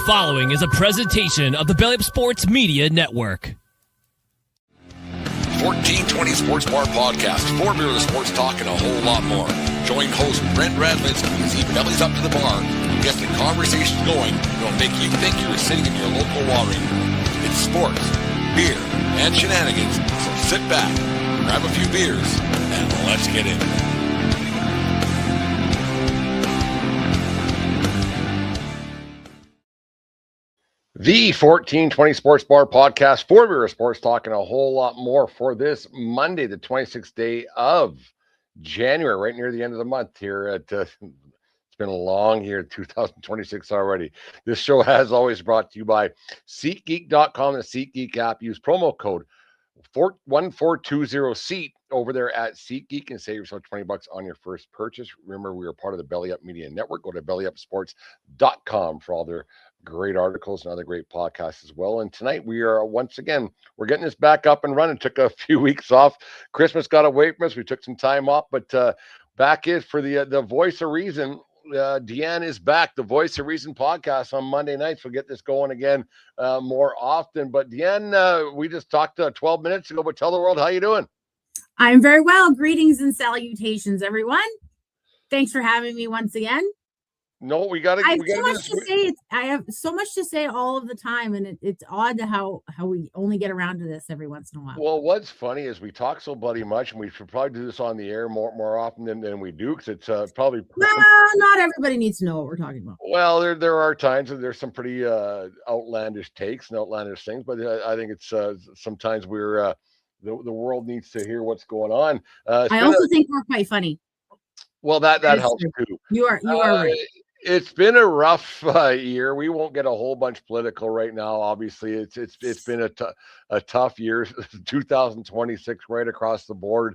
following is a presentation of the Belly Up Sports Media Network. 1420 Sports Bar Podcast, 4 beer of sports talk and a whole lot more. Join host Brent Radlinsky as he bellies up to the bar and gets the conversation going that'll make you think you're sitting in your local watering hole. It's sports, beer, and shenanigans, so sit back, grab a few beers, and let's get in. The 1420 Sports Bar Podcast, 4 beer of sports talk and a whole lot more for this Monday, the 26th day of January, right near the end of the month here at it's been a long year, 2026 already. This show, as always, brought to you by SeatGeek.com, the SeatGeek app. Use promo code 1420SEAT over there at SeatGeek and save yourself $20 on your first purchase. Remember, we are part of the Belly Up Media Network. Go to bellyupsports.com for all their great articles and other great podcasts as well. And tonight we are once again, we're getting this back up and running. Took a few weeks off. Christmas got away from us. We took some time off, but back is for the Voice of Reason. Deanne is back. The Voice of Reason podcast on Monday nights. We'll get this going again more often. But Deanne, we just talked 12 minutes ago, but tell the world how you doing. I'm very well. Greetings and salutations, everyone. Thanks for having me once again. No, we got to. I have so much to say. I have so much to say all of the time, and it's odd how we only get around to this every once in a while. Well, what's funny is we talk so bloody much, and we should probably do this on the air more often than we do, because it's probably. Well, not everybody needs to know what we're talking about. Well, there are times that there's some pretty outlandish takes and outlandish things, but I think it's sometimes we're the world needs to hear what's going on. I also think we're quite funny. Well, that helps too. You are right. It's been a rough year. We won't get a whole bunch political right now. Obviously, it's been a tough year. 2026 right across the board.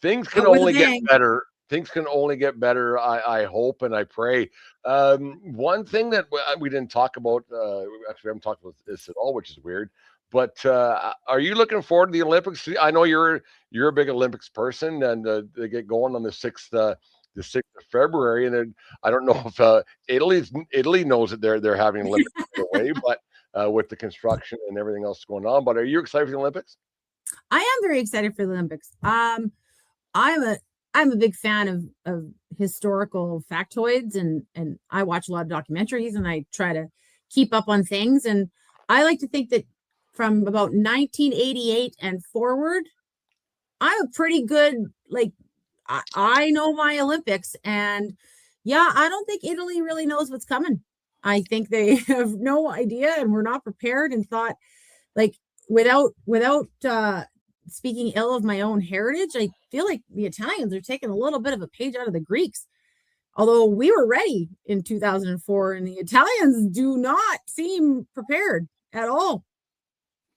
Things can only get better. Things can only get better. I hope and I pray. One thing that we didn't talk about, actually, we haven't talked about this at all, which is weird. But are you looking forward to the Olympics? I know you're a big Olympics person, and they get going on the 6th of February, and then, I don't know if Italy knows that they're having Olympics away, but with the construction and everything else going on. But are you excited for the Olympics? I am very excited for the Olympics. I'm a big fan of historical factoids, and I watch a lot of documentaries, and I try to keep up on things. And I like to think that from about 1988 and forward, I'm a pretty good, I know my Olympics, and yeah, I don't think Italy really knows what's coming. I think they have no idea, and we're not prepared, and thought, without speaking ill of my own heritage, I feel like the Italians are taking a little bit of a page out of the Greeks. Although we were ready in 2004, and the Italians do not seem prepared at all.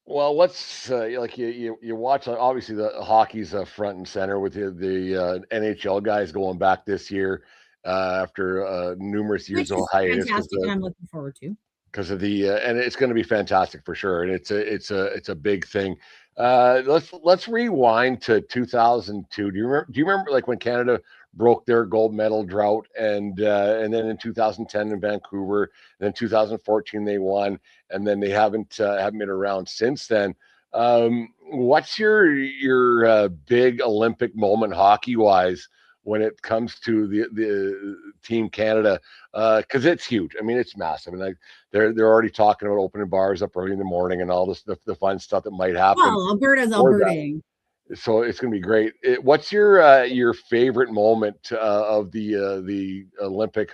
Well, what's you watch, obviously the hockey's front and center with the NHL guys going back this year after numerous years of hiatus. Fantastic, and I'm looking forward to, because of the and it's going to be fantastic for sure, and it's a big thing. Let's rewind to 2002. Do you remember like when Canada broke their gold medal drought, and then in 2010 in Vancouver, and then 2014 they won, and then they haven't been around since then. What's your big Olympic moment hockey wise when it comes to the Team Canada? Because it's huge. I mean, it's massive, and they're already talking about opening bars up early in the morning and all this the fun stuff that might happen. Well, Alberta's Alberting. So it's going to be great. What's your favorite moment of the Olympic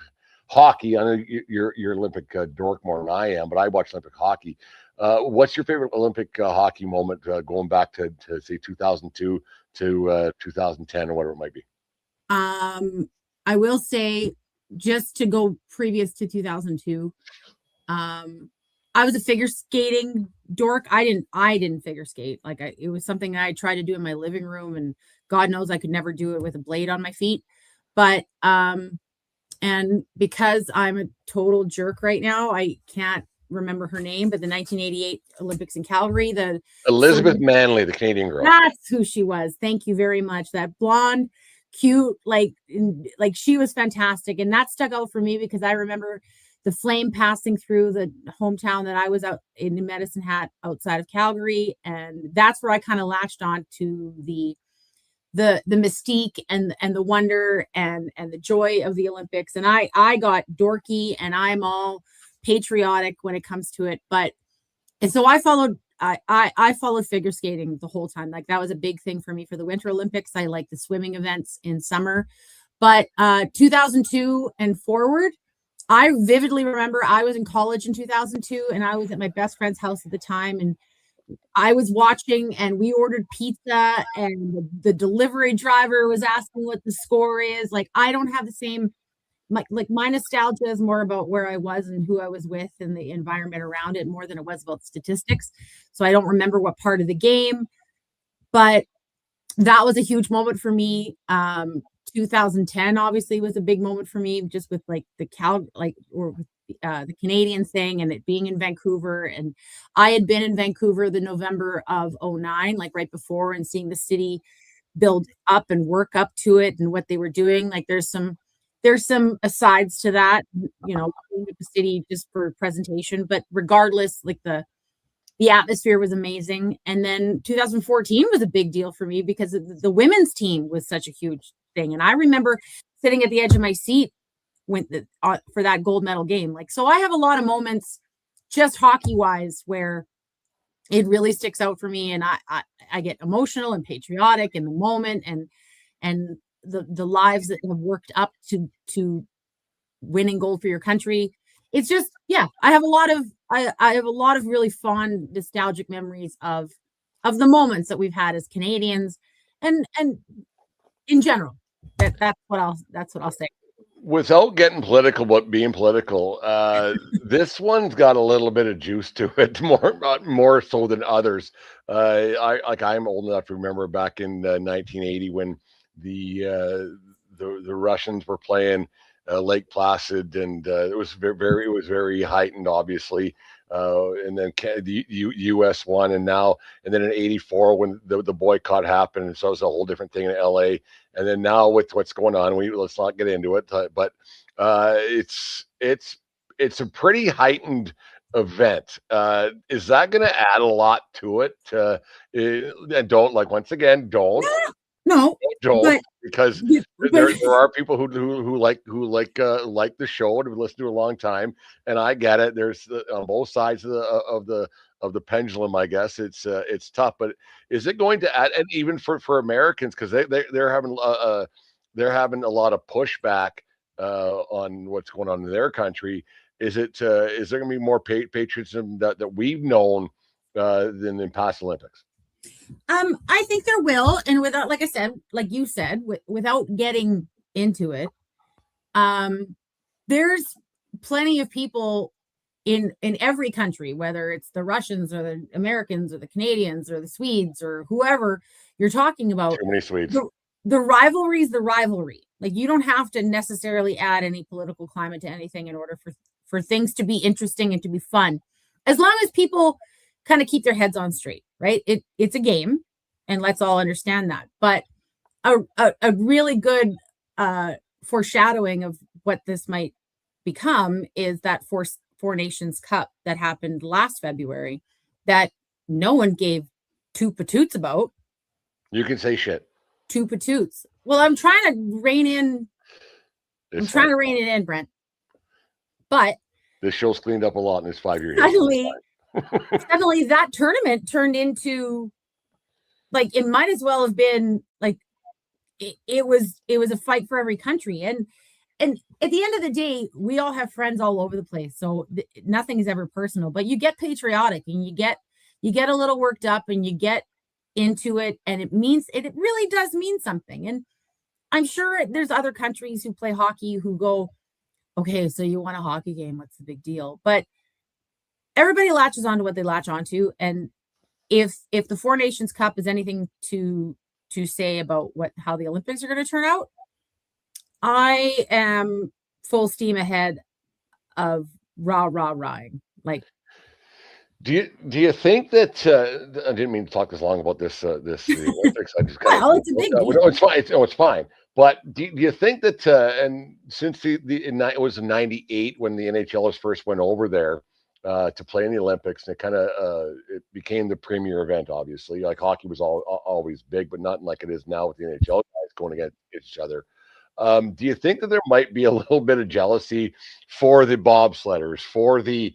hockey? I know you're Olympic dork more than I am, but I watch Olympic hockey. What's your favorite Olympic hockey moment going back to say 2002 to 2010 or whatever it might be? I will say, just to go previous to 2002, I was a figure skating dork. I didn't figure skate. It was something that I tried to do in my living room, and God knows I could never do it with a blade on my feet. But and because I'm a total jerk right now, I can't remember her name, but the 1988 Olympics in Calgary, Elizabeth Manley, the Canadian girl. That's who she was. Thank you very much. That blonde, cute, she was fantastic, and that stuck out for me because I remember the flame passing through the hometown that I was out in Medicine Hat outside of Calgary. And that's where I kind of latched on to the mystique and the wonder and the joy of the Olympics. And I got dorky, and I'm all patriotic when it comes to it. And so I followed figure skating the whole time. Like, that was a big thing for me for the Winter Olympics. I like the swimming events in summer, but 2002 and forward, I vividly remember I was in college in 2002, and I was at my best friend's house at the time, and I was watching, and we ordered pizza, and the delivery driver was asking what the score is. Like, I don't have the same, my nostalgia is more about where I was and who I was with and the environment around it, more than it was about statistics. So I don't remember what part of the game, but that was a huge moment for me. 2010 obviously was a big moment for me, just with like the Canadian thing and it being in Vancouver. And I had been in Vancouver the November of 2009, like right before, and seeing the city build up and work up to it and what they were doing. Like, there's some asides to that, the city just for presentation, but regardless, like the atmosphere was amazing. And then 2014 was a big deal for me because the women's team was such a huge thing. And I remember sitting at the edge of my seat for that gold medal game. Like, so I have a lot of moments just hockey wise where it really sticks out for me. And I get emotional and patriotic in the moment, and the lives that have worked up to winning gold for your country. It's just, yeah, I have a lot of really fond, nostalgic memories of the moments that we've had as Canadians, and in general. That's what I'll say. Without getting political, but being political, this one's got a little bit of juice to it, more so than others. I'm old enough to remember back in 1980 when the Russians were playing Lake Placid, and it was very heightened, obviously. And then the U.S. won, and then in '84 when the boycott happened, and so it was a whole different thing in L.A. And then now with what's going on, let's not get into it, but it's a pretty heightened event. Is that going to add a lot to it? And No, don't, because there are people who like the show and have listened to it a long time, and I get it. There's on both sides of the pendulum. I guess it's tough, but is it going to add? And even for Americans, because they're having a lot of pushback on what's going on in their country. Is there going to be more patriotism that we've known than in past Olympics? I think there will, and without, like I said, like you said, without getting into it, there's plenty of people in every country, whether it's the Russians or the Americans or the Canadians or the Swedes or whoever you're talking about. Too many Swedes. The rivalry is the rivalry. Like, you don't have to necessarily add any political climate to anything in order for things to be interesting and to be fun, as long as people kind of keep their heads on straight, right? It's a game, and let's all understand that. But a really good foreshadowing of what this might become is that Four Nations Cup that happened last February that no one gave two patoots about. You can say shit. Two patoots. Well, I'm trying to rein it in, Brent. But this show's cleaned up a lot in this 5-year history. Suddenly that tournament turned into, like, it might as well have been like it was a fight for every country, and at the end of the day, we all have friends all over the place, so nothing is ever personal. But you get patriotic, and you get a little worked up, and you get into it, and it really does mean something. And I'm sure there's other countries who play hockey who go, okay, so you won a hockey game, what's the big deal? But everybody latches on to what they latch onto. And if the Four Nations Cup is anything to say about how the Olympics are going to turn out, I am full steam ahead of rahing. Like, do you think that I didn't mean to talk this long about the Olympics? I just it's a big deal. It's fine. But do you think that, and since it was in '98 when the NHLers first went over there to play in the Olympics, and it kind of it became the premier event. Obviously, like hockey was always big, but not like it is now with the NHL guys going against each other. Do you think that there might be a little bit of jealousy for the bobsledders, for the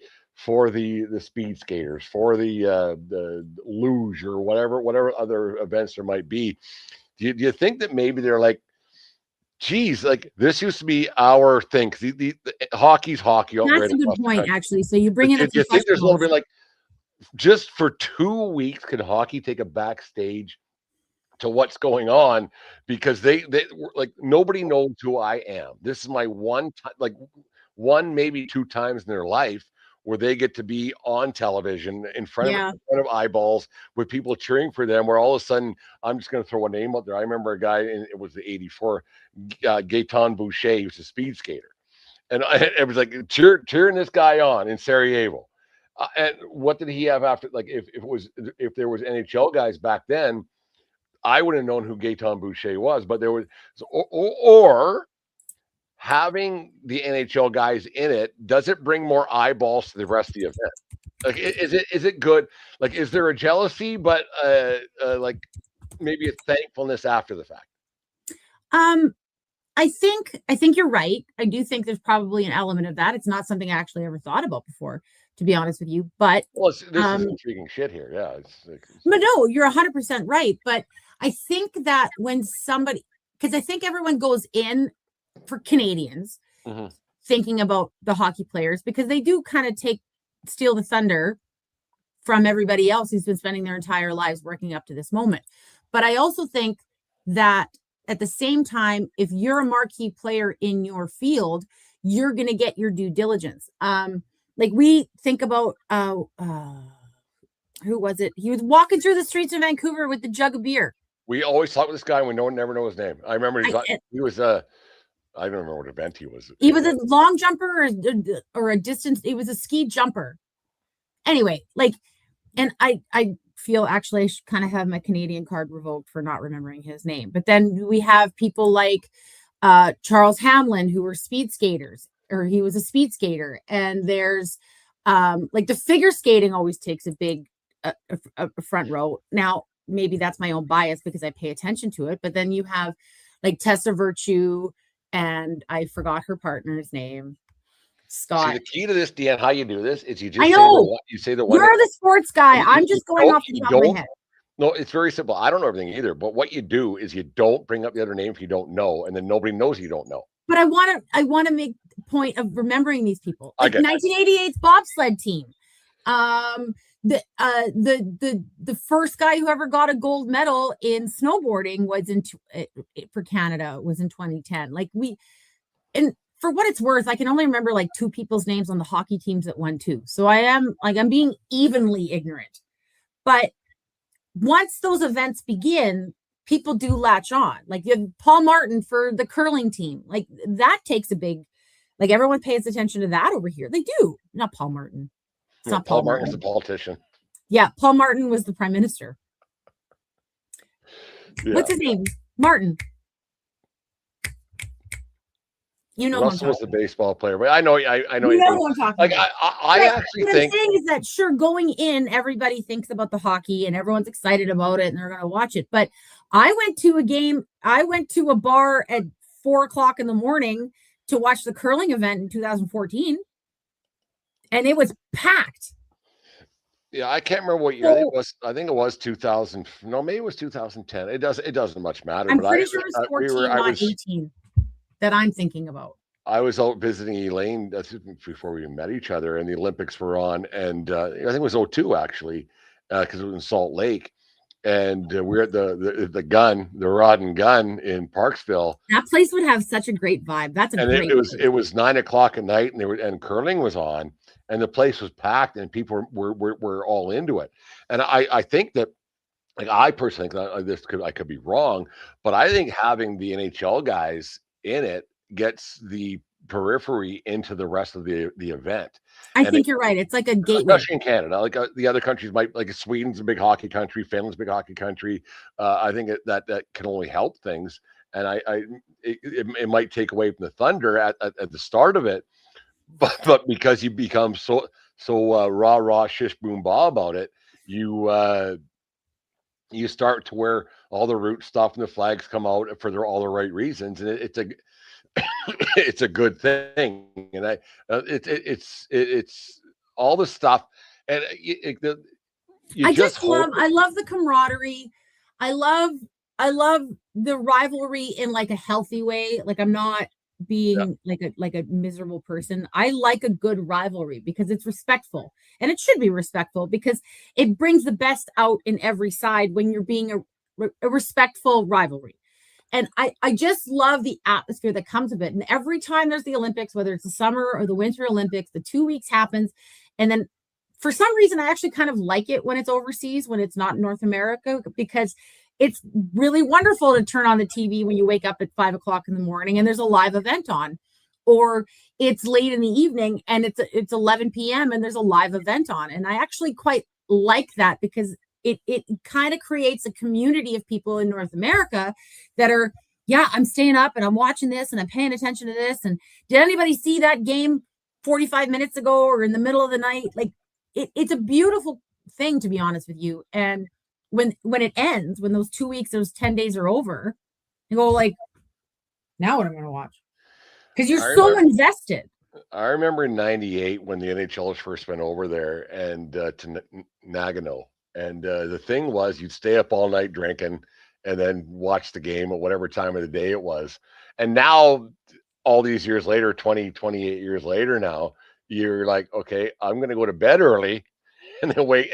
speed skaters, for the luge or whatever other events there might be? Do you think that maybe they're like, geez, like this used to be our thing? 'Cause the hockey's hockey out That's right a good across the point, country. actually. So you bring But in the do you think there's a little professionals. bit like, just for 2 weeks, could hockey take a backstage to what's going on? Because they were like, nobody knows who I am. This is my one time, like one, maybe two times in their life where they get to be on television Yeah. in front of eyeballs with people cheering for them. Where all of a sudden, I'm just going to throw a name out there. I remember a guy, and it was the '84, Gaetan Boucher. He was a speed skater, and it was like cheering this guy on in Sarajevo. And what did he have after? Like, if there was NHL guys back then, I would have known who Gaetan Boucher was. But there was, or having the NHL guys in it, does it bring more eyeballs to the rest of the event? Like, is it good? Like, is there a jealousy, but like maybe a thankfulness after the fact? Um, I think you're right. I do think there's probably an element of that. It's not something I actually ever thought about before, to be honest with you. But Well, this is um, intriguing shit here. Yeah, but no, you're 100% right. But I think that when somebody, because I think everyone goes in for Canadians mhm. thinking about the hockey players because they do kind of steal the thunder from everybody else who's been spending their entire lives working up to this moment. But I also think that at the same time, if you're a marquee player in your field, you're going to get your due diligence. Like we think about, who was it? He was walking through the streets of Vancouver with the jug of beer. We always talk with this guy, and we never know his name. I remember he was I don't remember what event he was. He was a long jumper or a distance. He was a ski jumper. Anyway, like, and I feel actually I should kind of have my Canadian card revoked for not remembering his name. But then we have people like Charles Hamlin, who were speed skaters, or he was a speed skater. And there's like the figure skating always takes a big a front row. Now, maybe that's my own bias because I pay attention to it. But then you have like Tessa Virtue, and I forgot her partner's name. Scott. See, the key to this, Deanne, how you do this is you just say the one. You're the sports guy. I'm just going off the top of my head. No, it's very simple. I don't know everything either, but what you do is you don't bring up the other name if you don't know, and then nobody knows you don't know. But I want to make a point of remembering these people. Like 1988's bobsled team. The first guy who ever got a gold medal in snowboarding was for Canada was in 2010. And for what it's worth, I can only remember like two people's names on the hockey teams that won too. So I'm being evenly ignorant. But once those events begin, people do latch on. Like you have Paul Martin for the curling team. Like that takes a big, like everyone pays attention to that over here. They do. Not Paul Martin. It's not Paul Martin was the politician. Yeah, Paul Martin was the prime minister. Yeah. What's his name? Martin. You know, Russell was the baseball player, but I know. You know who I'm talking about. I actually think. The thing is that sure, going in, everybody thinks about the hockey and everyone's excited about it and they're going to watch it. But I went to a game. I went to a bar at 4:00 in the morning to watch the curling event in 2014, and it was packed. Yeah, I can't remember what year it was. I think it was 2000. No, maybe it was 2010. It doesn't much matter. I'm pretty sure it was 14, not 18. That I'm thinking about. I was out visiting Elaine before we met each other, and the Olympics were on, and I think it was 2002 actually, because it was in Salt Lake, and we were at the Rod and Gun in Parksville. That place would have such a great vibe. It was 9:00 at night, and curling was on, and the place was packed, and people were all into it, and I think that. Like I personally think I could be wrong, but I think having the NHL guys in it gets the periphery into the rest of the event. I think you're right. It's like a gateway. Especially in Canada. Like the other countries might, like Sweden's a big hockey country, Finland's a big hockey country. I think that can only help things. and it might take away from the thunder at the start of it, but because you become so rah rah shish boom ba about it, you start to wear all the root stuff and the flags come out for all the right reasons, and it's a good thing. And it's all the stuff, and I love the camaraderie. I love the rivalry in like a healthy way. Like I'm not being like a miserable person. I like a good rivalry because it's respectful, and it should be respectful because it brings the best out in every side when you're being a respectful rivalry. And I just love the atmosphere that comes of it. And every time there's the Olympics, whether it's the summer or the Winter Olympics, the 2 weeks happens. And then for some reason, I actually kind of like it when it's overseas, when it's not in North America, because it's really wonderful to turn on the TV when you wake up at 5 o'clock in the morning and there's a live event on, or it's late in the evening and it's 11 p.m. and there's a live event on. And I actually quite like that because it kind of creates a community of people in North America that are, yeah, I'm staying up and I'm watching this and I'm paying attention to this. And did anybody see that game 45 minutes ago or in the middle of the night? Like it's a beautiful thing, to be honest with you. And when it ends, when those 2 weeks, those 10 days are over, you go like, now what am I going to watch? Because you're so invested. I remember in '98 when the NHLers first went over there and to Nagano. And the thing was, you'd stay up all night drinking and then watch the game at whatever time of the day it was. And now, all these years later, 28 years later now, you're like, okay, I'm going to go to bed early and then wake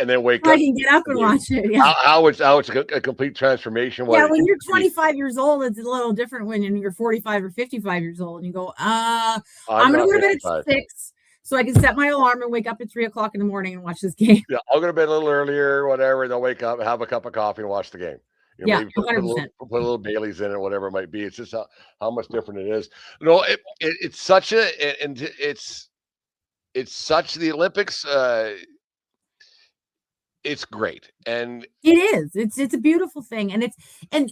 up. I can get up and watch it. Yeah. How it's a complete transformation. Yeah, when you're 25 years old, it's a little different when you're 45 or 55 years old and you go, I'm going to go to bed at 6 so I can set my alarm and wake up at 3 o'clock in the morning and watch this game. Yeah, I'll go to bed a little earlier, whatever. They'll wake up, have a cup of coffee and watch the game. You know, yeah, put a little Bailey's in it, whatever it might be. It's just how much different it is. No, it's such the Olympics. It's great, and it is. It's a beautiful thing, and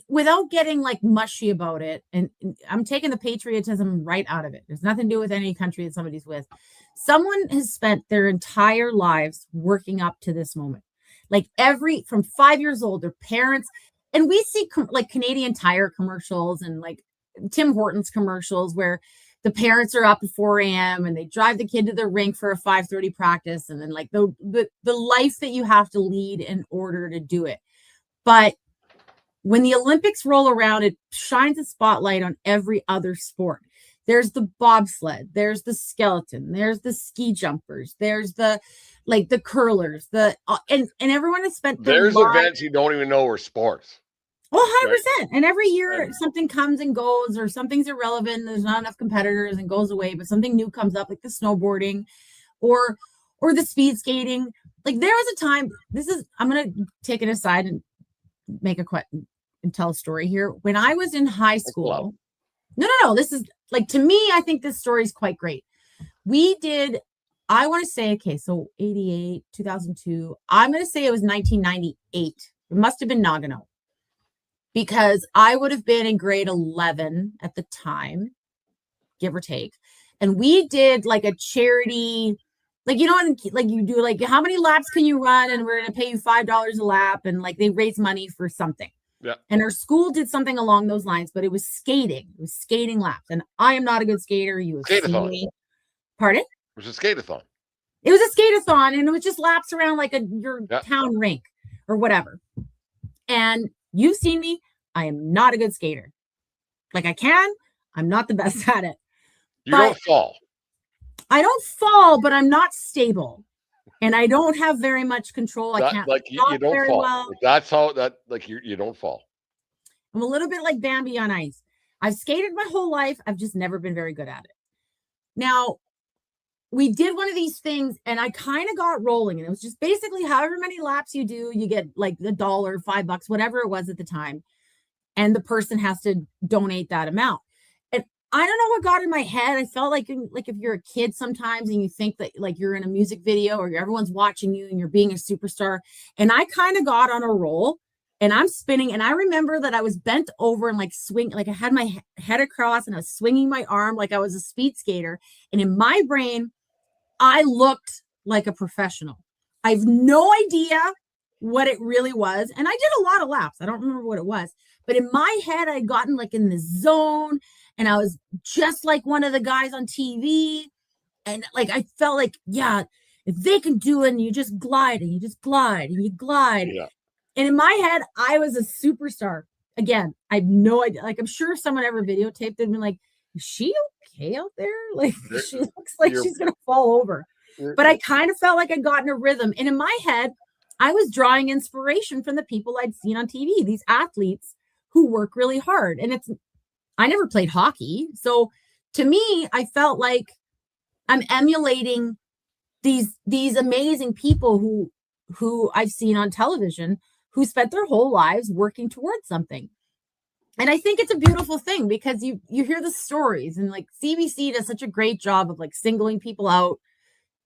without getting like mushy about it. And I'm taking the patriotism right out of it. There's nothing to do with any country that somebody's with. Someone has spent their entire lives working up to this moment. Like from 5 years old, their parents. And we see like Canadian Tire commercials and like Tim Hortons commercials where the parents are up at 4 a.m. and they drive the kid to the rink for a 5:30 practice. And then like the life that you have to lead in order to do it. But when the Olympics roll around, it shines a spotlight on every other sport. There's the bobsled, there's the skeleton, there's the ski jumpers, there's the curlers, and everyone has spent there's events you don't even know are sports. Oh, 100%. And every year something comes and goes, or something's irrelevant. There's not enough competitors and goes away, but something new comes up, like the snowboarding or the speed skating. Like there was a time, I'm going to take it aside and make a question and tell a story here. When I was in high school, no, this is like, to me, I think this story is quite great. We did, I want to say, okay, so 88, 2002, I'm going to say it was 1998. It must have been Nagano. Because I would have been in grade 11 at the time, give or take. And we did like a charity, like, you know, like you do, like, how many laps can you run? And we're going to pay you $5 a lap. And like, they raise money for something. Yeah. And our school did something along those lines, but it was skating. It was skating laps. And I am not a good skater. You have seen me. Pardon? It was a skate-a-thon. It was a skate-a-thon. And it was just laps around like your town rink or whatever. And you've seen me. I am not a good skater. Like I'm not the best at it. You don't fall. I don't fall, but I'm not stable. And I don't have very much control. I can't like you don't fall. Well. That's how you don't fall. I'm a little bit like Bambi on ice. I've skated my whole life. I've just never been very good at it. Now, we did one of these things and I kind of got rolling. And it was just basically however many laps you do, you get like $1, $5, whatever it was at the time. And the person has to donate that amount. And I don't know what got in my head. I felt like if you're a kid sometimes and you think that like you're in a music video or everyone's watching you and you're being a superstar. And I kind of got on a roll and I'm spinning. And I remember that I was bent over and like swing, like I had my head across and I was swinging my arm like I was a speed skater. And in my brain, I looked like a professional. I have no idea what it really was. And I did a lot of laps. I don't remember what it was. But in my head, I'd gotten like in the zone and I was just like one of the guys on TV. And like I felt like, yeah, if they can do it and you just glide and you just glide and you glide. Yeah. And in my head, I was a superstar. Again, I have no idea. Like, I'm sure if someone ever videotaped it and been like, is she okay out there? Like, she looks like she's going to fall over. But I kind of felt like I got in a rhythm. And in my head, I was drawing inspiration from the people I'd seen on TV, these athletes who work really hard. And I never played hockey. So to me, I felt like I'm emulating these amazing people who I've seen on television who spent their whole lives working towards something. And I think it's a beautiful thing because you hear the stories, and like CBC does such a great job of like singling people out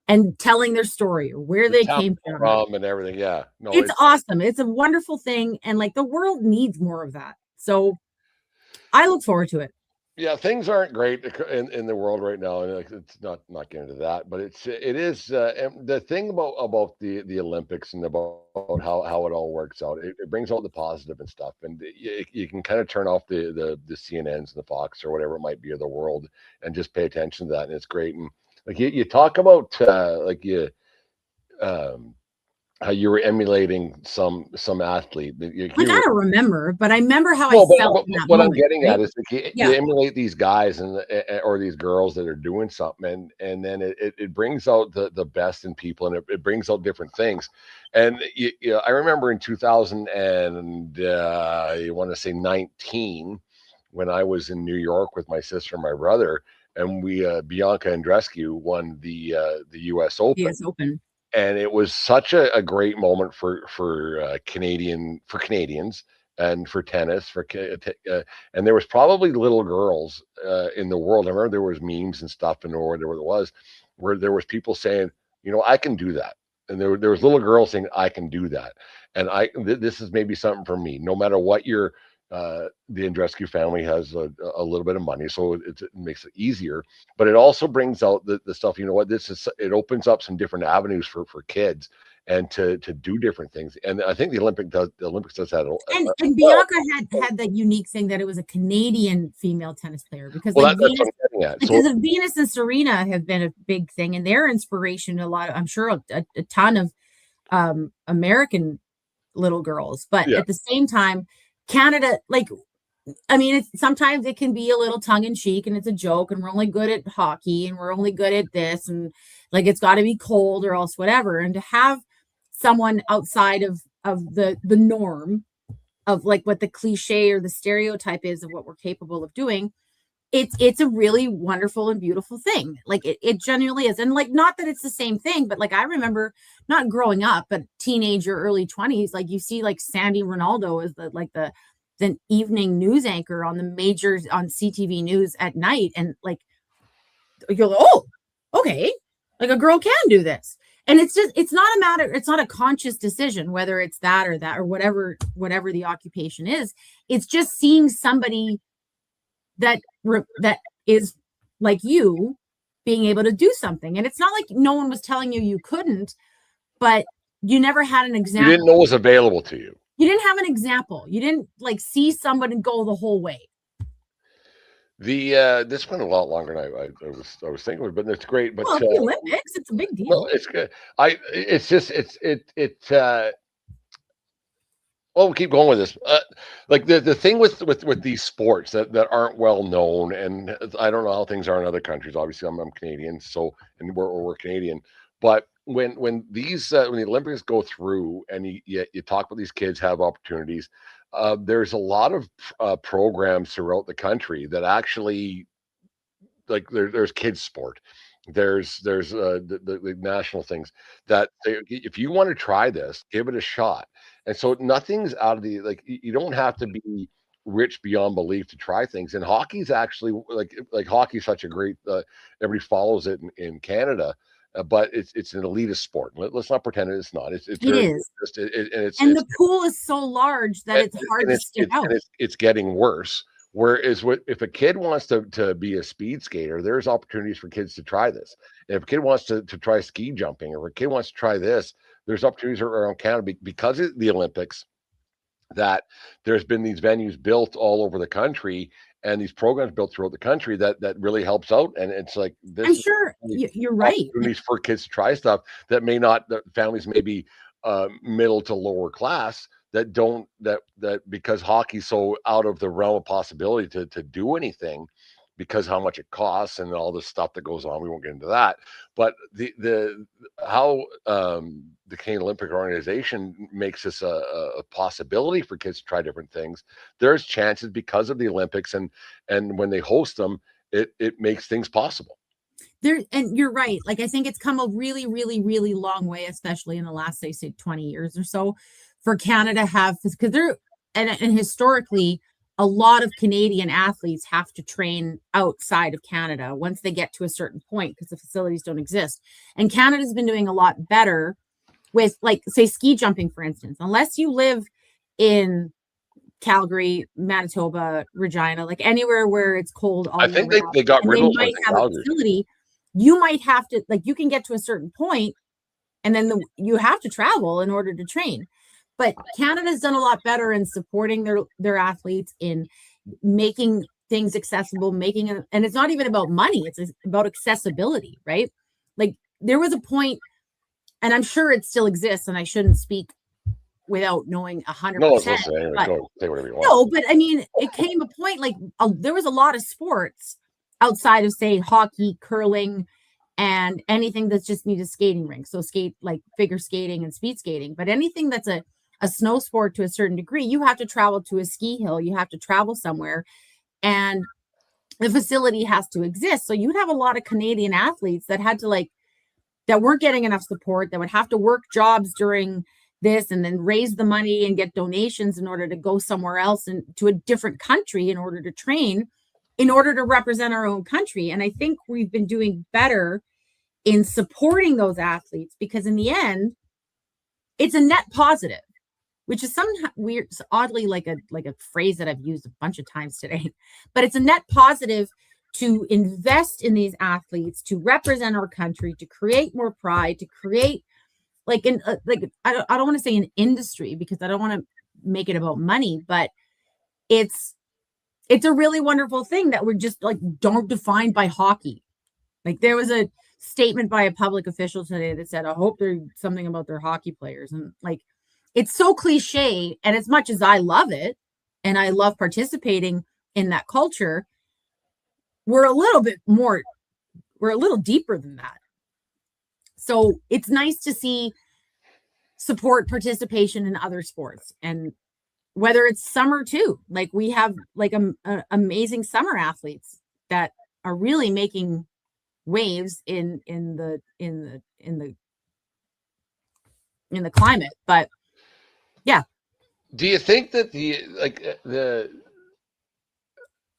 and telling their story or where they came from and everything. Yeah. No, it's awesome. It's a wonderful thing. And like the world needs more of that. So I look forward to it. Yeah, things aren't great in the world right now, and like, it's not getting into that, but it is and the thing about the Olympics and about how it all works out. It brings out the positive and stuff, and you can kind of turn off the CNNs and the Fox or whatever it might be of the world, and just pay attention to that, and it's great. And like you talk about how you were emulating some athlete. I don't remember, but I remember how I felt. What I'm getting at is like you emulate these guys or these girls that are doing something, and then it brings out the best in people, and it brings out different things. And I remember in 2000 and you want to say 19, when I was in New York with my sister and my brother, and we Bianca Andreescu won the U.S. Open. U.S. Open. And it was such a great moment for Canadians and for tennis and there was probably little girls in the world. I remember there was memes and stuff and or whatever it was, where there was people saying, I can do that, and there was little girls saying I can do that, and this is maybe something for me. No matter what the Andreescu family has a little bit of money, so it makes it easier, but it also brings out the stuff. It opens up some different avenues for kids and to do different things. And I think the Olympics does that. And Bianca had that unique thing that it was a Canadian female tennis player, because of Venus and Serena have been a big thing, and their inspiration to a lot of, I'm sure a ton of American little girls, but at the same time, Canada, like, I mean, sometimes it can be a little tongue in cheek and it's a joke, and we're only good at hockey and we're only good at this, and like it's got to be cold or else whatever. And to have someone outside of the norm of like what the cliche or the stereotype is of what we're capable of doing, it's a really wonderful and beautiful thing. Like it genuinely is. And like, not that it's the same thing, but like I remember not growing up, but teenager, early 20s, like you see like Sandy Ronaldo is the evening news anchor on the majors on CTV News at night, and like you're like, oh, okay, like a girl can do this. And it's not a conscious decision whether it's that or whatever the occupation is. It's just seeing somebody that is like you being able to do something. And it's not like no one was telling you couldn't, but you never had an example. You didn't know it was available to you. You didn't have an example. You didn't like see somebody go the whole way. This went a lot longer than I was thinking of, but it's great. But the Olympics, it's a big deal. No, it's good. Well, we'll keep going with this. Like the thing with these sports that aren't well known, and I don't know how things are in other countries. Obviously, I'm Canadian, so and we're Canadian. But when the Olympics go through, and you talk about these kids have opportunities, there's a lot of programs throughout the country that actually, like there's kids sport. There's the national things that if you want to try this, give it a shot. And so nothing's out of like you don't have to be rich beyond belief to try things. And hockey's actually like hockey's such a great everybody follows it in Canada. but it's an elitist sport. Let's not pretend it's not. It's It very is. elitist, and And the pool is so large that it's hard to stick out. it's getting worse. Whereas if a kid wants to be a speed skater, there's opportunities for kids to try this. If a kid wants to try ski jumping, or if a kid wants to try this, there's opportunities around Canada because of the Olympics, that there's been these venues built all over the country and these programs built throughout the country that really helps out. And it's like I'm sure you're right. Opportunities for kids to try stuff that may not, that families may be middle to lower class, that don't that because hockey's so out of the realm of possibility to do anything, because how much it costs and all this stuff that goes on. We won't get into that, but the how the Canadian Olympic Organization makes this a possibility for kids to try different things. There's chances because of the Olympics, and when they host them, it makes things possible. There, and you're right. Like, I think it's come a really, really, really long way, especially in the last, say 20 years or so, for Canada have, because and historically, a lot of Canadian athletes have to train outside of Canada once they get to a certain point because the facilities don't exist. And Canada's been doing a lot better with, like, say, ski jumping, for instance. Unless you live in Calgary, Manitoba, Regina, like anywhere where it's cold all I think year round, they got rid of might have a facility. You might have to, like, you can get to a certain point, and then you have to travel in order to train. But Canada's done a lot better in supporting their athletes, in making things accessible, and it's not even about money, it's about accessibility, right? Like, there was a point, and I'm sure it still exists, and I shouldn't speak without knowing 100%. No, listen, anyway, go say whatever you want. No, but I mean, it came a point, like, there was a lot of sports outside of, say, hockey, curling, and anything that's just need a skating rink. So like figure skating and speed skating, but anything that's a snow sport to a certain degree, you have to travel to a ski hill, you have to travel somewhere, and the facility has to exist. So you'd have a lot of Canadian athletes that had to, like, that weren't getting enough support, that would have to work jobs during this and then raise the money and get donations in order to go somewhere else and to a different country in order to train, in order to represent our own country. And I think we've been doing better in supporting those athletes, because in the end, it's a net positive, which is some weird, oddly like a phrase that I've used a bunch of times today, but it's a net positive to invest in these athletes, to represent our country, to create more pride, to create I don't want to say an industry, because I don't want to make it about money, but it's a really wonderful thing that we're just, like, don't define by hockey. Like, there was a statement by a public official today that said, I hope there's something about their hockey players. And, like, it's so cliche. And as much as I love it, and I love participating in that culture, we're a little deeper than that. So it's nice to see support participation in other sports, and whether it's summer too, like we have like amazing summer athletes that are really making waves in the climate. But yeah. Do you think that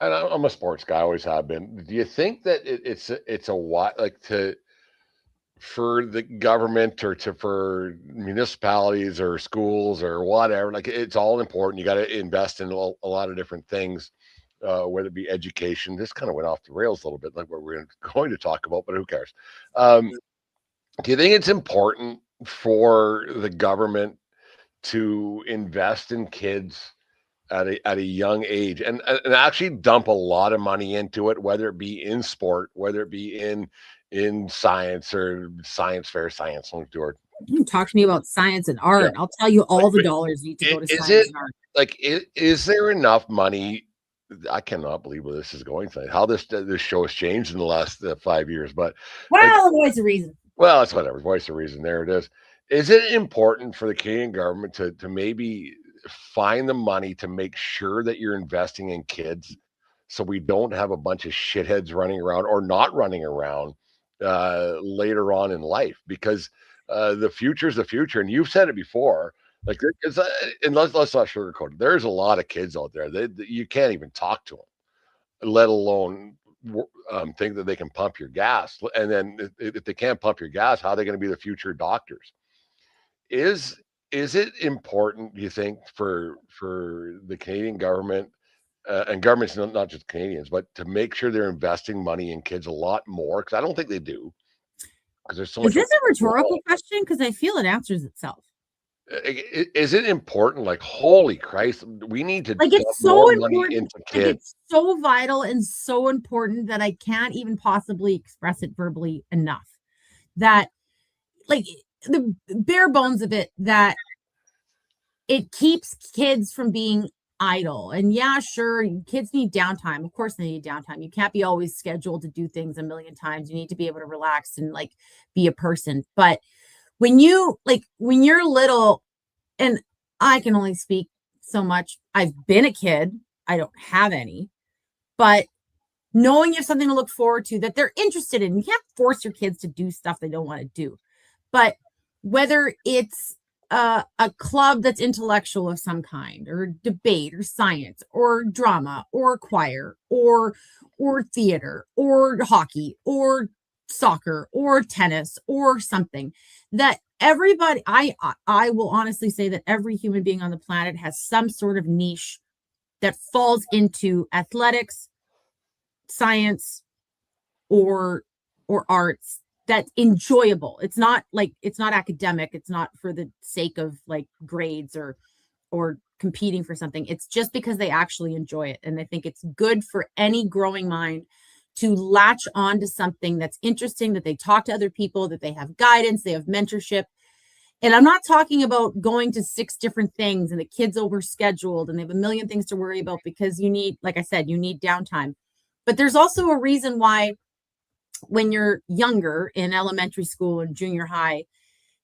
and I'm a sports guy, always have been. Do you think that it's a what, like, for the government or for municipalities or schools or whatever, like, it's all important? You got to invest in a lot of different things, whether it be education. This kind of went off the rails a little bit, like what we're going to talk about, but who cares? Do you think it's important for the government to invest in kids at a young age, and actually dump a lot of money into it, whether it be in sport, whether it be in science or science fair, science? You can talk to me about science and art. Yeah. I'll tell you all the dollars need to go to science and art. Like, is there enough money? I cannot believe where this is going tonight. How this show has changed in the last 5 years, but Voice of Reason. Well, it's whatever. Voice of Reason. There it is. Is it important for the Canadian government to maybe find the money to make sure that you're investing in kids, so we don't have a bunch of shitheads running around or not running around later on in life? Because the future is the future, and you've said it before. Like, and let's not sugarcoat it. There's a lot of kids out there that you can't even talk to them, let alone think that they can pump your gas, and then if they can't pump your gas, how are they going to be the future doctors? Is is it important, do you think, for the Canadian government, and governments, not just Canadians, but to make sure they're investing money in kids a lot more? Because I don't think they do, because there's so Is much. this a rhetorical question? Because I feel it answers itself. Is it important? Like, holy Christ, we need to Like, dump it's more so money important. into Like, kids. it's so vital and so important that I can't even possibly express it verbally enough. That, like, the bare bones of it, that it keeps kids from being idle. And yeah, sure, kids need downtime. Of course, they need downtime. You can't be always scheduled to do things a million times. You need to be able to relax and like be a person. But when you're little, and I can only speak so much. I've been a kid. I don't have any, but knowing you have something to look forward to that they're interested in, you can't force your kids to do stuff they don't want to do. But whether it's a club that's intellectual of some kind, or debate, or science, or drama, or choir, or theater, or hockey, or soccer, or tennis, or something, that everybody, I will honestly say that every human being on the planet has some sort of niche that falls into athletics, science, or arts, that's enjoyable. It's not academic. It's not for the sake of like grades or competing for something. It's just because they actually enjoy it. And I think it's good for any growing mind to latch on to something that's interesting, that they talk to other people, that they have guidance, they have mentorship. And I'm not talking about going to 6 different things and the kids overscheduled and they have a million things to worry about, because you need, like I said, you need downtime. But there's also a reason why, when you're younger in elementary school and junior high,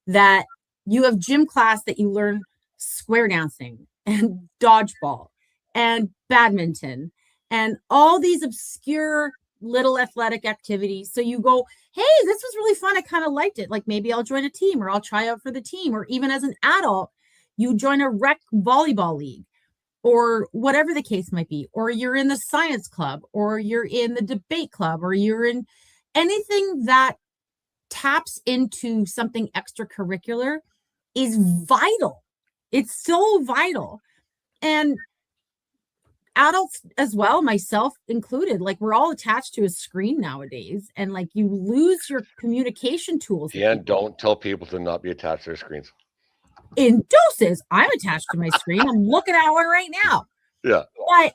that you have gym class that you learn square dancing and dodgeball and badminton and all these obscure little athletic activities. So you go, hey, this was really fun. I kind of liked it. Like, maybe I'll join a team, or I'll try out for the team. Or even as an adult, you join a rec volleyball league, or whatever the case might be, or you're in the science club, or you're in the debate club, or you're in anything that taps into something extracurricular, is vital. It's so vital. And adults as well, myself included, like, we're all attached to a screen nowadays, and like, you lose your communication tools. Yeah, don't tell people to not be attached to their screens. In doses, I'm attached to my screen. I'm looking at one right now. Yeah. But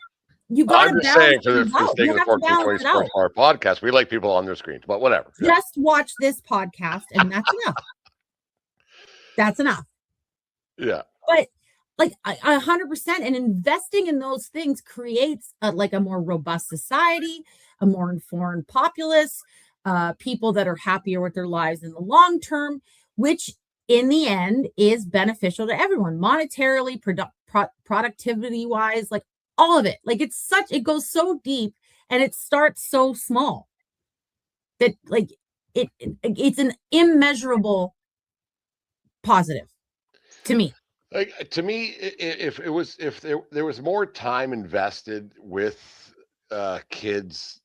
you got to I'm just saying, balance for the things out. sake You of the have to 14 balance 20 it out. Sports Bar podcast, we like people on their screens, but whatever. Yeah. Just watch this podcast, and that's enough. That's enough. Yeah. But like 100%, and investing in those things creates a more robust society, a more informed populace, people that are happier with their lives in the long term, which in the end is beneficial to everyone, monetarily, productivity wise, like all of it. Like, it goes so deep, and it starts so small that like it's an immeasurable positive to me. Like, to me, if there was more time invested with kids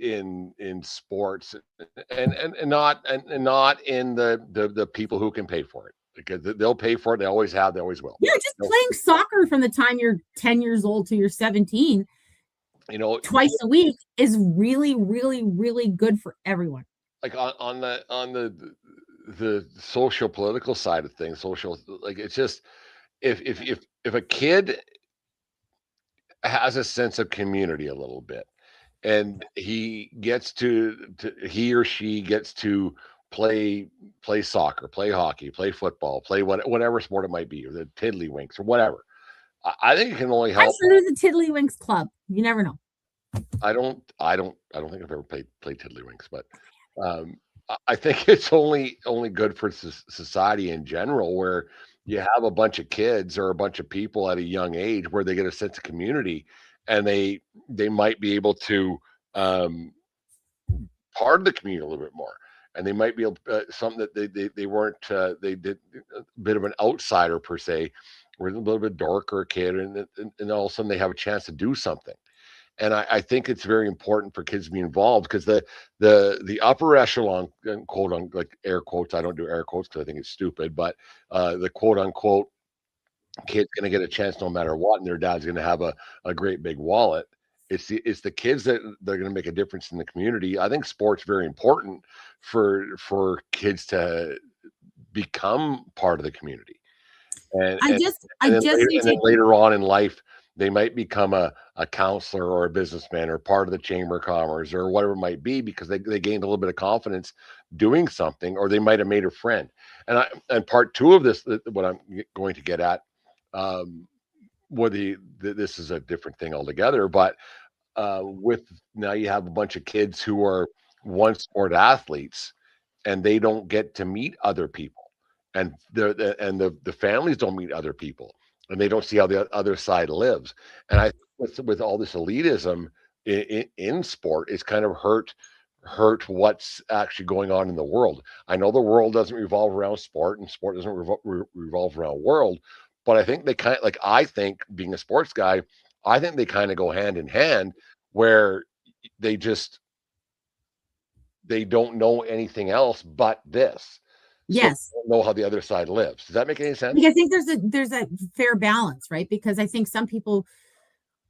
in sports, and not in the people who can pay for it, because they'll pay for it. They always have. They always will. Yeah, just playing soccer from the time you're 10 years old to you're 17, twice a week, is really, really, really good for everyone. Like, on the social political side of things, like, it's just, if a kid has a sense of community a little bit, and he or she gets to play soccer, play hockey, play football, play whatever sport it might be, or the tiddlywinks or whatever, I think it can only I'm help. sure there's a Tiddlywinks club. You never know. I don't think I've ever played tiddlywinks, but I think it's only good for society in general, where you have a bunch of kids or a bunch of people at a young age where they get a sense of community, and they might be able to part of the community a little bit more, and they might be able something that they weren't, they did a bit of an outsider per se, or a little bit darker kid, and all of a sudden they have a chance to do something. And I think it's very important for kids to be involved, because the upper echelon, quote unquote, like air quotes, I don't do air quotes because I think it's stupid, but the quote unquote kid's going to get a chance no matter what, and their dad's going to have a great big wallet. It's the kids that they're going to make a difference in the community. I think sport's very important for kids to become part of the community. And I and just and then need and then to. later on in life, they might become a counselor or a businessman or part of the chamber of commerce or whatever it might be, because they gained a little bit of confidence doing something, or they might have made a friend. And part two of this, what I'm going to get at, um, this is a different thing altogether, but with now you have a bunch of kids who are one sport athletes, and they don't get to meet other people, and the families don't meet other people, and they don't see how the other side lives. And I think with all this elitism in sport, it's kind of hurt what's actually going on in the world. I know the world doesn't revolve around sport, and sport doesn't revolve around world, but I think they kind of, like, I think, being a sports guy, I think they kind of go hand in hand, where they just they don't know anything else but this. So Yes. they don't know how the other side lives. Does that make any sense? Like, I think there's a fair balance, right? Because I think some people,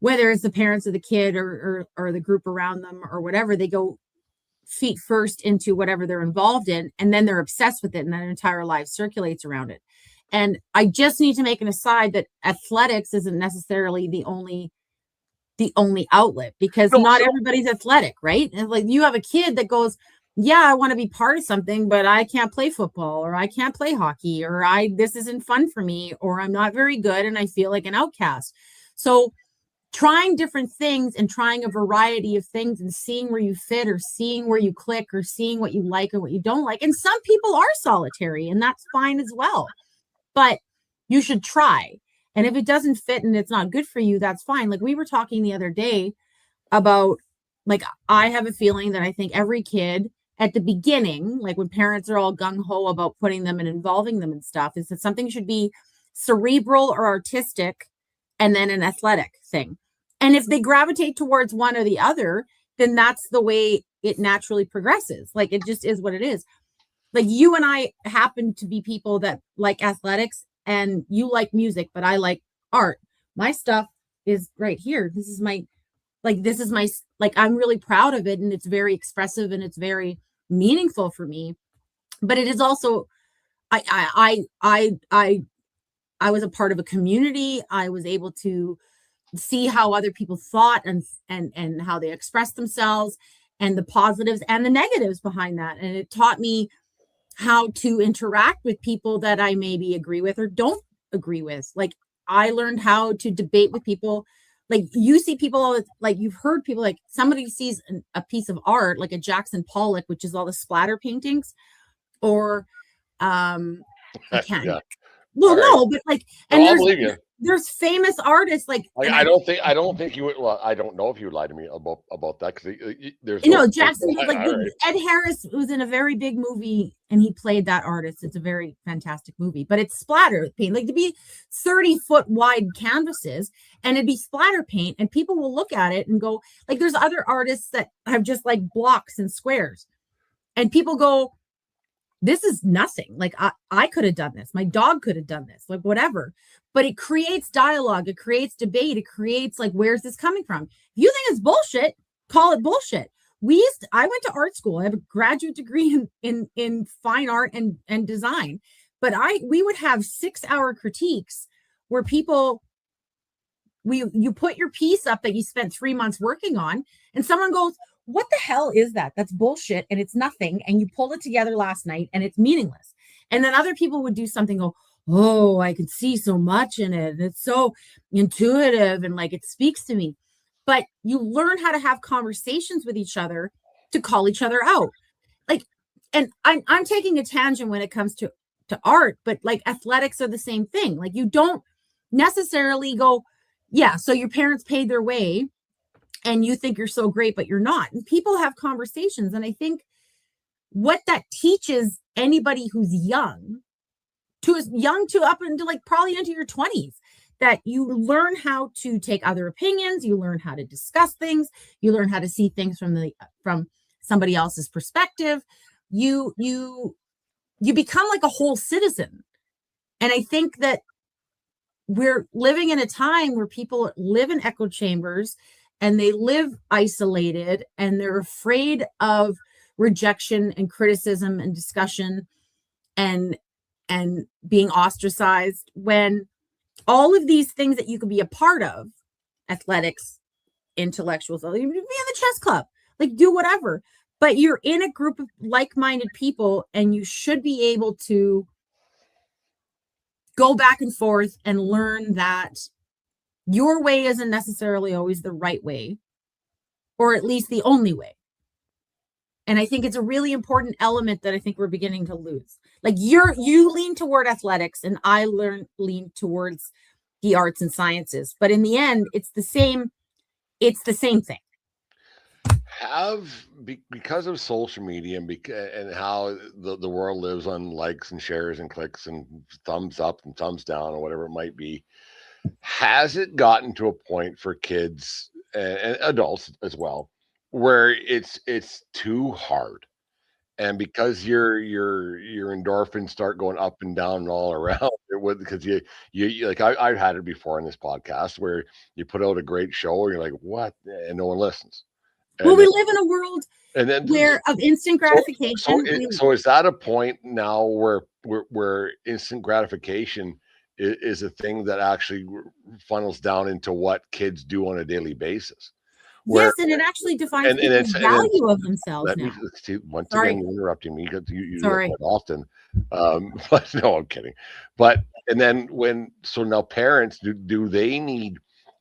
whether it's the parents of the kid or the group around them or whatever, they go feet first into whatever they're involved in, and then they're obsessed with it, and their entire life circulates around it. And I just need to make an aside that athletics isn't necessarily the only outlet, because No, not so everybody's athletic, right? And like, you have a kid that goes, yeah, I want to be part of something, but I can't play football, or I can't play hockey, or this isn't fun for me, or I'm not very good and I feel like an outcast. So trying different things and trying a variety of things and seeing where you fit, or seeing where you click, or seeing what you like and what you don't like. And some people are solitary, and that's fine as well. But you should try. And if it doesn't fit and it's not good for you, that's fine. Like, we were talking the other day about, like, I have a feeling that I think every kid at the beginning, like when parents are all gung-ho about putting them and involving them and stuff, is that something should be cerebral or artistic, and then an athletic thing. And if they gravitate towards one or the other, then that's the way it naturally progresses. Like, it just is what it is. Like, you and I happen to be people that like athletics, and you like music, but I like art. My stuff is right here. This is my, like, I'm really proud of it, and it's very expressive, and it's very meaningful for me. But it is also, I was a part of a community. I was able to see how other people thought, and how they expressed themselves, and the positives and the negatives behind that. And it taught me how to interact with people that I maybe agree with or don't agree with. Like, I learned how to debate with people. Like, you see people, like, you've heard people, like, somebody sees a piece of art, like a Jackson Pollock, which is all the splatter paintings, or I can't. yeah. Well, All right. no, but like, No, and I'll believe you. there's famous artists, like, and I don't think you would. Well, I don't know if you would lie to me about that, because there's you know, no. Jackson, like, All right. Ed Harris was in a very big movie, and he played that artist. It's a very fantastic movie, but it's splatter paint, like, to be 30-foot wide canvases, and it'd be splatter paint, and people will look at it and go, like, there's other artists that have just like blocks and squares, and people go, this is nothing. Like, I could have done this. My dog could have done this, like, whatever. But it creates dialogue. It creates debate. It creates, like, where's this coming from? If you think it's bullshit, call it bullshit. I went to art school. I have a graduate degree in fine art and design. But we would have 6-hour critiques where you put your piece up that you spent 3 months working on, and someone goes, what the hell is that? That's bullshit, and it's nothing, and you pulled it together last night, and it's meaningless. And then other people would do something, go, oh, I could see so much in it. It's so intuitive, and like, it speaks to me. But you learn how to have conversations with each other to call each other out. Like, and I'm taking a tangent when it comes to art, but like, athletics are the same thing. Like, you don't necessarily go, yeah, so your parents paid their way, and you think you're so great, but you're not. And people have conversations. And I think what that teaches anybody who's young to up into, like, probably into your 20s, that you learn how to take other opinions, you learn how to discuss things, you learn how to see things from somebody else's perspective. You become like a whole citizen. And I think that we're living in a time where people live in echo chambers and they live isolated and they're afraid of rejection and criticism and discussion and being ostracized, when all of these things that you could be a part of, athletics, intellectuals, you be in the chess club, like do whatever, but you're in a group of like-minded people and you should be able to go back and forth and learn that your way isn't necessarily always the right way, or at least the only way. And I think it's a really important element that I think we're beginning to lose. Like you lean toward athletics and I lean towards the arts and sciences, but in the end, it's the same thing. Because of social media and how the world lives on likes and shares and clicks and thumbs up and thumbs down or whatever it might be, has it gotten to a point for kids and adults as well where it's too hard, and because your endorphins start going up and down and all around it would, because you like I've had it before in this podcast where you put out a great show and you're like, what, and no one listens. Well, we live in a world where of instant gratification. So is that a point now where instant gratification is a thing that actually funnels down into what kids do on a daily basis? Yes, and it actually defines people's value of themselves. Let me see, once again, you're interrupting me. You do Sorry. that quite often. But no, I'm kidding. But and then so now parents, do they need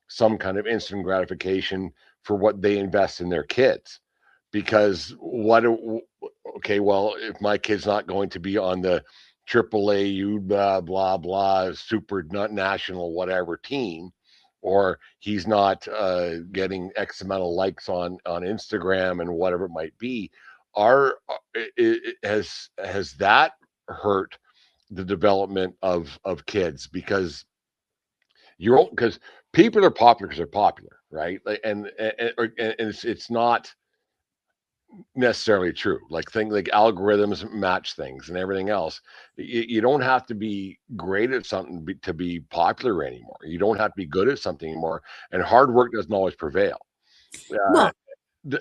some kind of instant gratification for what they invest in their kids? Because okay, well, if my kid's not going to be on the AAA blah blah super national whatever team, or he's not getting X amount of likes on Instagram and whatever it might be, has that hurt the development of kids? Because people are popular because they're popular, right? And it's not necessarily true. Like algorithms match things and everything else. You don't have to be great at something to be popular anymore. You don't have to be good at something anymore, and hard work doesn't always prevail. Well,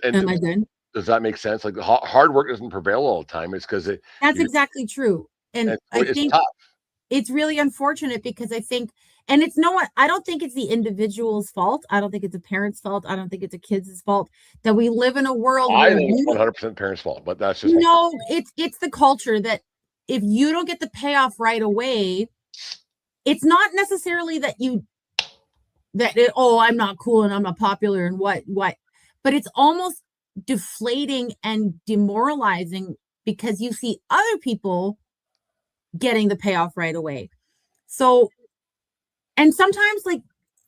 am I good? Does that make sense? Like hard work doesn't prevail all the time. It's because that's exactly true. And I think tough. It's really unfortunate because I think, and I don't think it's the individual's fault. I don't think it's a parent's fault. I don't think it's a kid's fault that we live in a world. I think it's 100% parents' fault, but that's just it's the culture that if you don't get the payoff right away, it's not necessarily that I'm not cool and I'm not popular and what, but it's almost deflating and demoralizing because you see other people getting the payoff right away. So, and sometimes like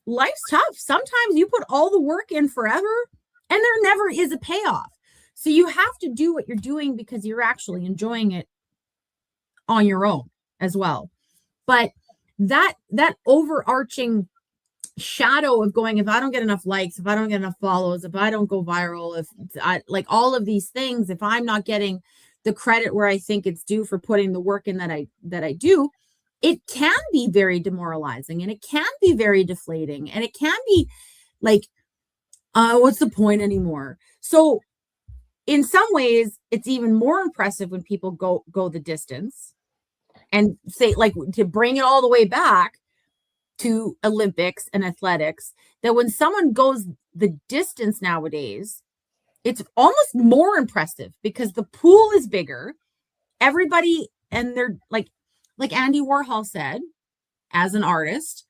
life's tough. Sometimes you put all the work in forever and there never is a payoff. So you have to do what you're doing because you're actually enjoying it on your own as well. But that overarching shadow of going, if I don't get enough likes, if I don't get enough follows, if I don't go viral, if I like all of these things, if I'm not getting the credit where I think it's due for putting the work in that I do, it can be very demoralizing and it can be very deflating and it can be like, what's the point anymore? So in some ways, it's even more impressive when people go the distance and say, like, to bring it all the way back to Olympics and athletics, that when someone goes the distance nowadays, it's almost more impressive because the pool is bigger. Everybody, and they're like Andy Warhol said, as an artist,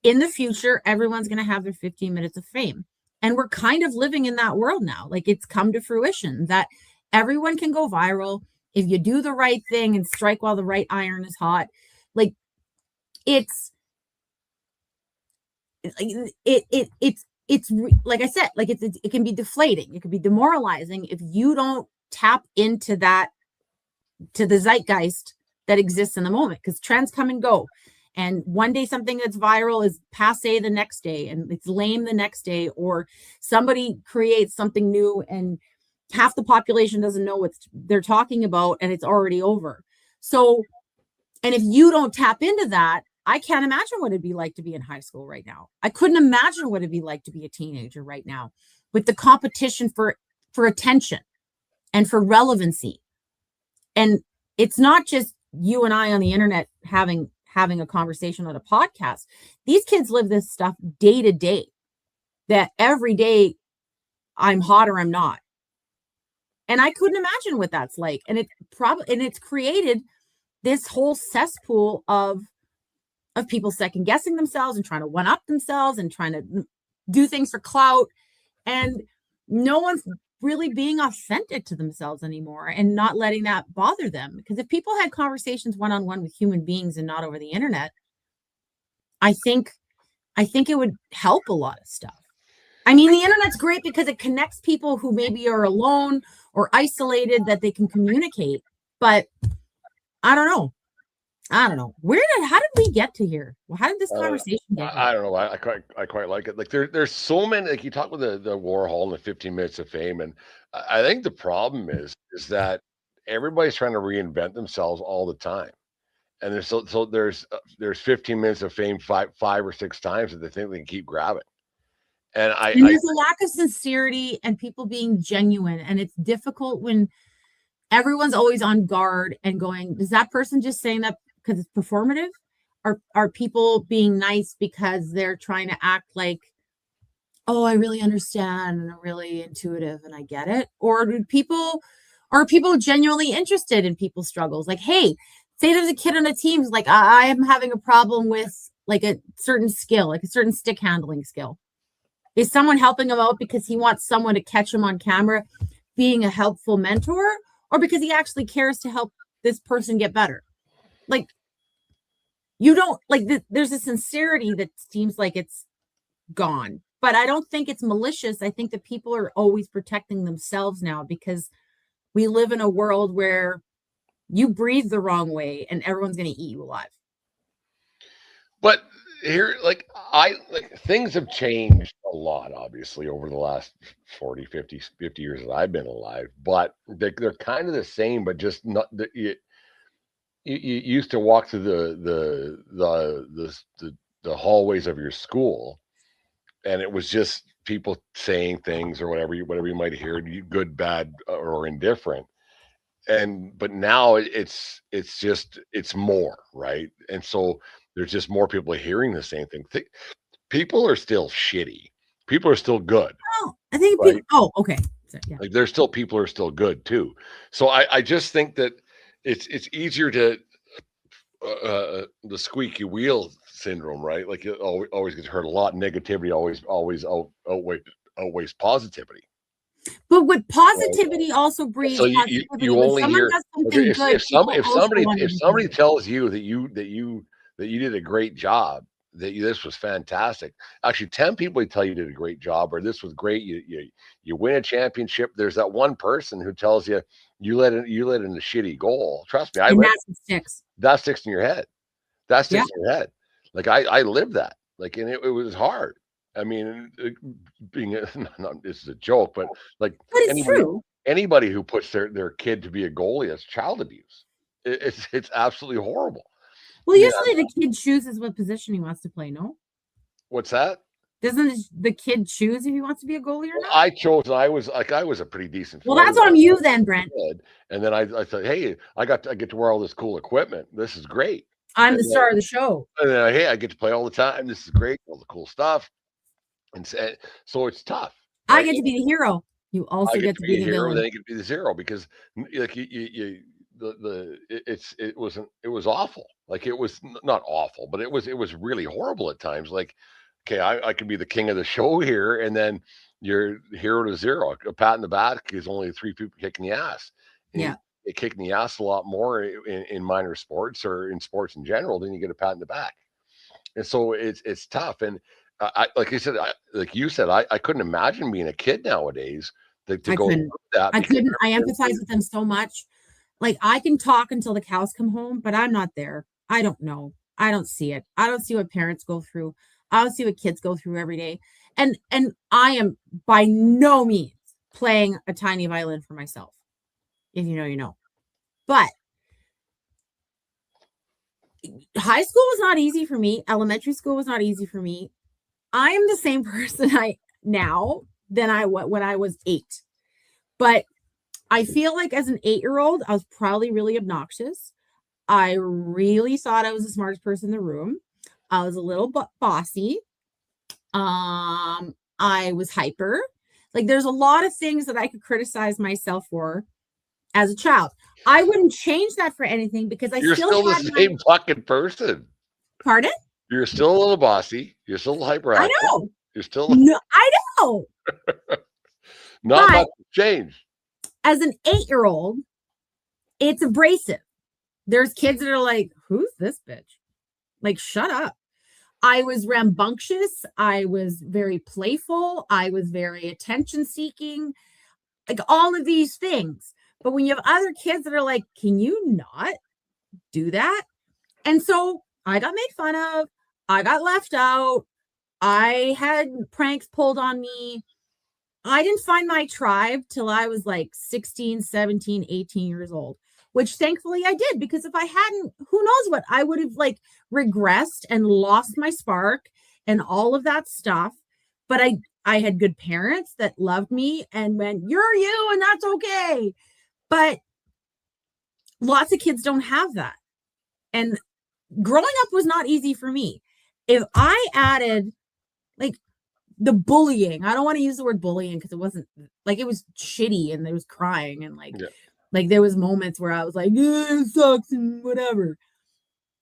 in the future, everyone's going to have their 15 minutes of fame. And we're kind of living in that world now. Like it's come to fruition that everyone can go viral if you do the right thing and strike while the right iron is hot. Like it's like I said, like it can be deflating. It can be demoralizing if you don't tap into that, to the zeitgeist that exists in the moment, because trends come and go. And one day something that's viral is passé the next day, and it's lame the next day, or somebody creates something new and half the population doesn't know what they're talking about and it's already over. So, and if you don't tap into that, I can't imagine what it'd be like to be in high school right now. I couldn't imagine what it'd be like to be a teenager right now with the competition for attention and for relevancy. And it's not just you and I on the internet having a conversation on a podcast. These kids live this stuff day to day, that every day I'm hot or I'm not. And I couldn't imagine what that's like. And it's created this whole cesspool of people second guessing themselves and trying to one up themselves and trying to do things for clout. And no one's really being authentic to themselves anymore and not letting that bother them. Because if people had conversations one-on-one with human beings and not over the internet, I think it would help a lot of stuff. I mean, the internet's great because it connects people who maybe are alone or isolated, that they can communicate. But I don't know. How did we get to here? Well, how did this conversation get here? I don't know. I quite like it. Like there's so many, like you talk with the Warhol and the 15 minutes of fame. And I think the problem is that everybody's trying to reinvent themselves all the time. And there's 15 minutes of fame five or six times that they think they can keep grabbing. And there's a lack of sincerity and people being genuine. And it's difficult when everyone's always on guard and going, is that person just saying that because it's performative? Are people being nice because they're trying to act like, oh, I really understand and I'm really intuitive and I get it? Or are people genuinely interested in people's struggles? Like, hey, say there's a kid on a team who's like, I am having a problem with like a certain skill, like a certain stick handling skill. Is someone helping him out because he wants someone to catch him on camera, being a helpful mentor, or because he actually cares to help this person get better? Like, you don't like there's a sincerity that seems like it's gone, but I don't think it's malicious. I think that people are always protecting themselves now because we live in a world where you breathe the wrong way and everyone's going to eat you alive. But here, things have changed a lot, obviously, over the last 40, 50 years that I've been alive, but they're kind of the same, but just not you used to walk through the hallways of your school, and it was just people saying things or whatever you might hear, good, bad, or indifferent. But now it's more, right? And so there's just more people hearing the same thing. People are still shitty. People are still good. Oh, I think right? Okay. So, yeah. Like there's still people who are still good too. So I just think that it's easier to the squeaky wheel syndrome, right? Like it always gets heard a lot. Negativity always outweighs positivity. But with positivity also breeds so you only hear if somebody tells you that you did a great job, this was fantastic. Actually, 10 people tell you did a great job, or this was great. You win a championship. There's that one person who tells you let in a shitty goal. Trust me, that sticks in your head. That sticks in your head. Like I lived that. Like, and it was hard. I mean, this is a joke, but like anybody who puts their kid to be a goalie, that's child abuse. It's absolutely horrible. Well, usually the kid chooses what position he wants to play. No, what's that? Doesn't the kid choose if he wants to be a goalie or not? I chose. I was a pretty decent. Well, that's on you then, Brent. And then I thought, hey, I get to wear all this cool equipment. This is great. I'm the star of the show. And then hey, I get to play all the time. This is great. All the cool stuff. And so it's tough. Right? I get to be the hero. You also get to be the hero. villain. Then you get to be the zero because like it was awful. Like it was not awful, but it was really horrible at times. Like, okay, I could be the king of the show here, and then you're hero to zero. A pat in the back is only 3 people kicking the ass. And it kicking the ass a lot more in minor sports or in sports in general than you get a pat in the back. And so it's tough. And like you said, I couldn't imagine being a kid nowadays to go through that. I couldn't. I empathize with them so much. Like I can talk until the cows come home, but I'm not there. I don't know. I don't see it. I don't see what parents go through. I don't see what kids go through every day. And I am by no means playing a tiny violin for myself. If you know, you know. But high school was not easy for me. Elementary school was not easy for me. I am the same person now than I when I was 8. But I feel like as an 8-year-old, I was probably really obnoxious. I really thought I was the smartest person in the room. I was a little bossy. I was hyper. Like there's a lot of things that I could criticize myself for as a child. I wouldn't change that for anything because You're still the same fucking person. Pardon? You're still a little bossy. You're still hyperactive. I know. You're still no, I know. Not much change. As an 8-year-old, it's abrasive. There's kids that are like, who's this bitch? Like, shut up. I was rambunctious. I was very playful. I was very attention seeking, like all of these things. But when you have other kids that are like, can you not do that? And so I got made fun of. I got left out. I had pranks pulled on me. I didn't find my tribe till I was like 16, 17, 18 years old, which thankfully I did, because if I hadn't, who knows what, I would have like regressed and lost my spark and all of that stuff. But I had good parents that loved me and went, you're you and that's okay. But lots of kids don't have that. And growing up was not easy for me. If I added like the bullying, I don't want to use the word bullying because it wasn't like, it was shitty and there was crying and like there was moments where I was like, it sucks and whatever.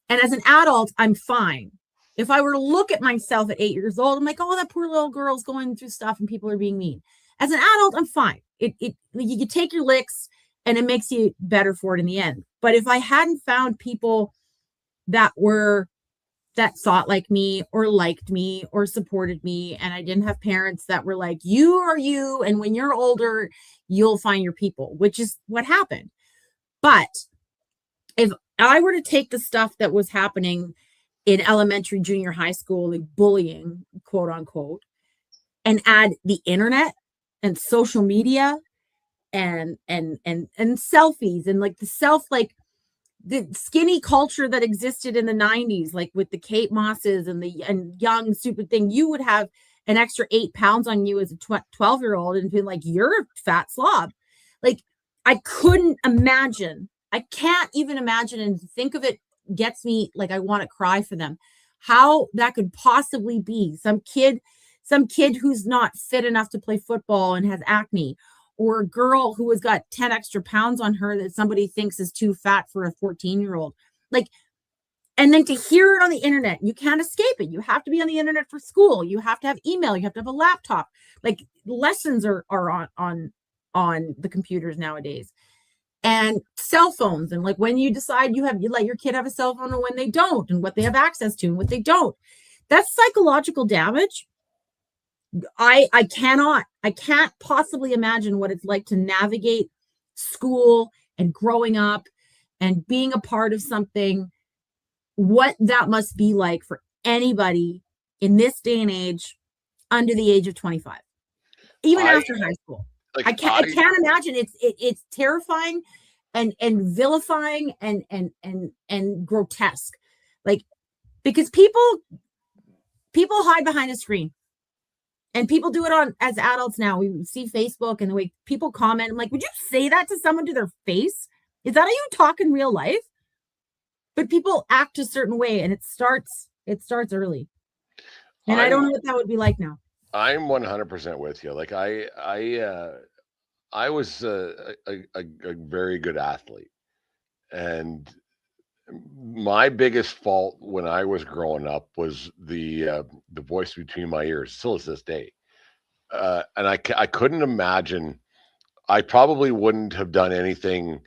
And as an adult, I'm fine. If I were to look at myself at 8 years old, I'm like, oh, that poor little girl's going through stuff and people are being mean. As an adult, I'm fine. You take your licks and it makes you better for it in the end. But if I hadn't found people that thought like me or liked me or supported me, and I didn't have parents that were like, you are you, and when you're older, you'll find your people, which is what happened. But if I were to take the stuff that was happening in elementary, junior high school, like bullying, quote unquote, and add the internet and social media and selfies and like the skinny culture that existed in the 90s, like with the Kate Mosses and young stupid thing, you would have an extra 8 pounds on you as a 12-year-old and be like, you're a fat slob. Like I couldn't imagine. I can't even imagine, and think of it gets me like I want to cry for them. How that could possibly be some kid who's not fit enough to play football and has acne, or a girl who has got 10 extra pounds on her that somebody thinks is too fat for a 14-year-old. Like, and then to hear it on the internet, you can't escape it. You have to be on the internet for school. You have to have email. You have to have a laptop. Like lessons are on the computers nowadays, and cell phones. And like when you decide you let your kid have a cell phone and when they don't, and what they have access to and what they don't, that's psychological damage. I can't possibly imagine what it's like to navigate school and growing up and being a part of something, what that must be like for anybody in this day and age under the age of 25, even after high school. Like, I can't imagine. It's terrifying and vilifying and grotesque. Like, because people hide behind a screen. And people do it as adults now. We see Facebook and the way people comment. I'm like, would you say that to someone to their face? Is that how you talk in real life? But people act a certain way, and it starts early. And I don't know what that would be like now. I'm 100% with you. Like I was a very good athlete, and my biggest fault when I was growing up was the voice between my ears, still to this day. And I couldn't imagine. I probably wouldn't have done anything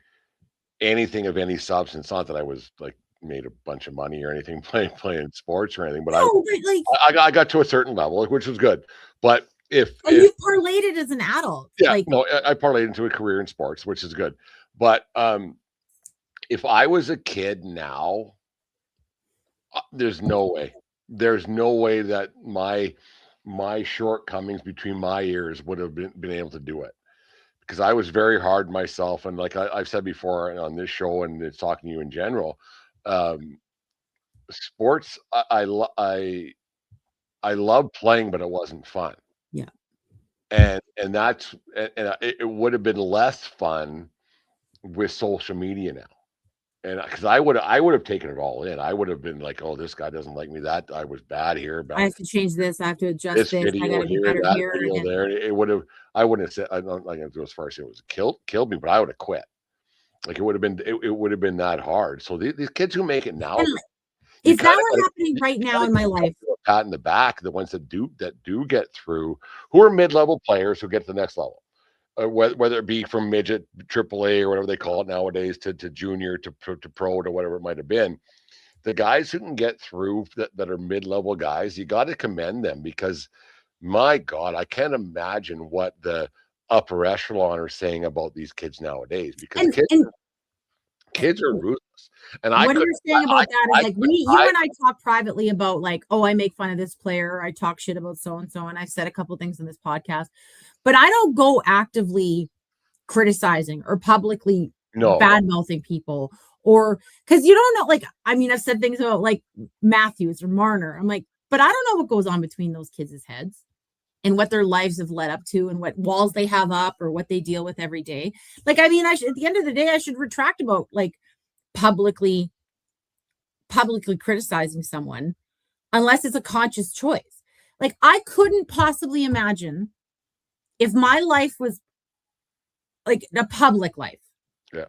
of any substance. Not that I was like made a bunch of money or anything playing sports or anything, but I got to a certain level, which was good. But if you parlayed it as an adult, yeah, no, I parlayed into a career in sports, which is good. But if I was a kid now, There's no way. There's no way that my shortcomings between my ears would have been able to do it, because I was very hard myself, and like I've said before on this show, and it's talking to you in general. Um, Sports, I love playing, but it wasn't fun, Yeah. and that's and it would have been less fun with social media now. And because I would have taken it all in. I would have been like, "Oh, this guy doesn't like me. That I was bad here, I but have to change this. I have to adjust this this. I got video to be here, better that here. video And there." It would have. I wouldn't have said. I'm not going to go as far as say it was killed me, but I would have quit. Like it would have been. It would have been that hard. So these kids who make it now, and you is that kind of what's got happening right you now got to in my give life? a pat in the back. The ones that do get through, who are mid-level players who get to the next level. Whether it be from midget, AAA, or whatever they call it nowadays, to junior, to pro, to whatever it might have been, the guys who can get through that are mid-level guys, you got to commend them, because my God, I can't imagine what the upper echelon are saying about these kids nowadays, because And kids are ruthless. And what you're saying about that is like you I and I talk privately about like, oh, I make fun of this player, I talk shit about so and so, and I've said a couple things in this podcast, but I don't go actively criticizing or publicly no, bad mouthing people, or because you don't know, like, I mean, I've said things about like Matthews or Marner. I'm like, but I don't know what goes on between those kids' heads and what their lives have led up to and what walls they have up or what they deal with every day. Like, I mean, at the end of the day, I should retract about like publicly criticizing someone unless it's a conscious choice. Like, I couldn't possibly imagine if my life was like a public life. yeah,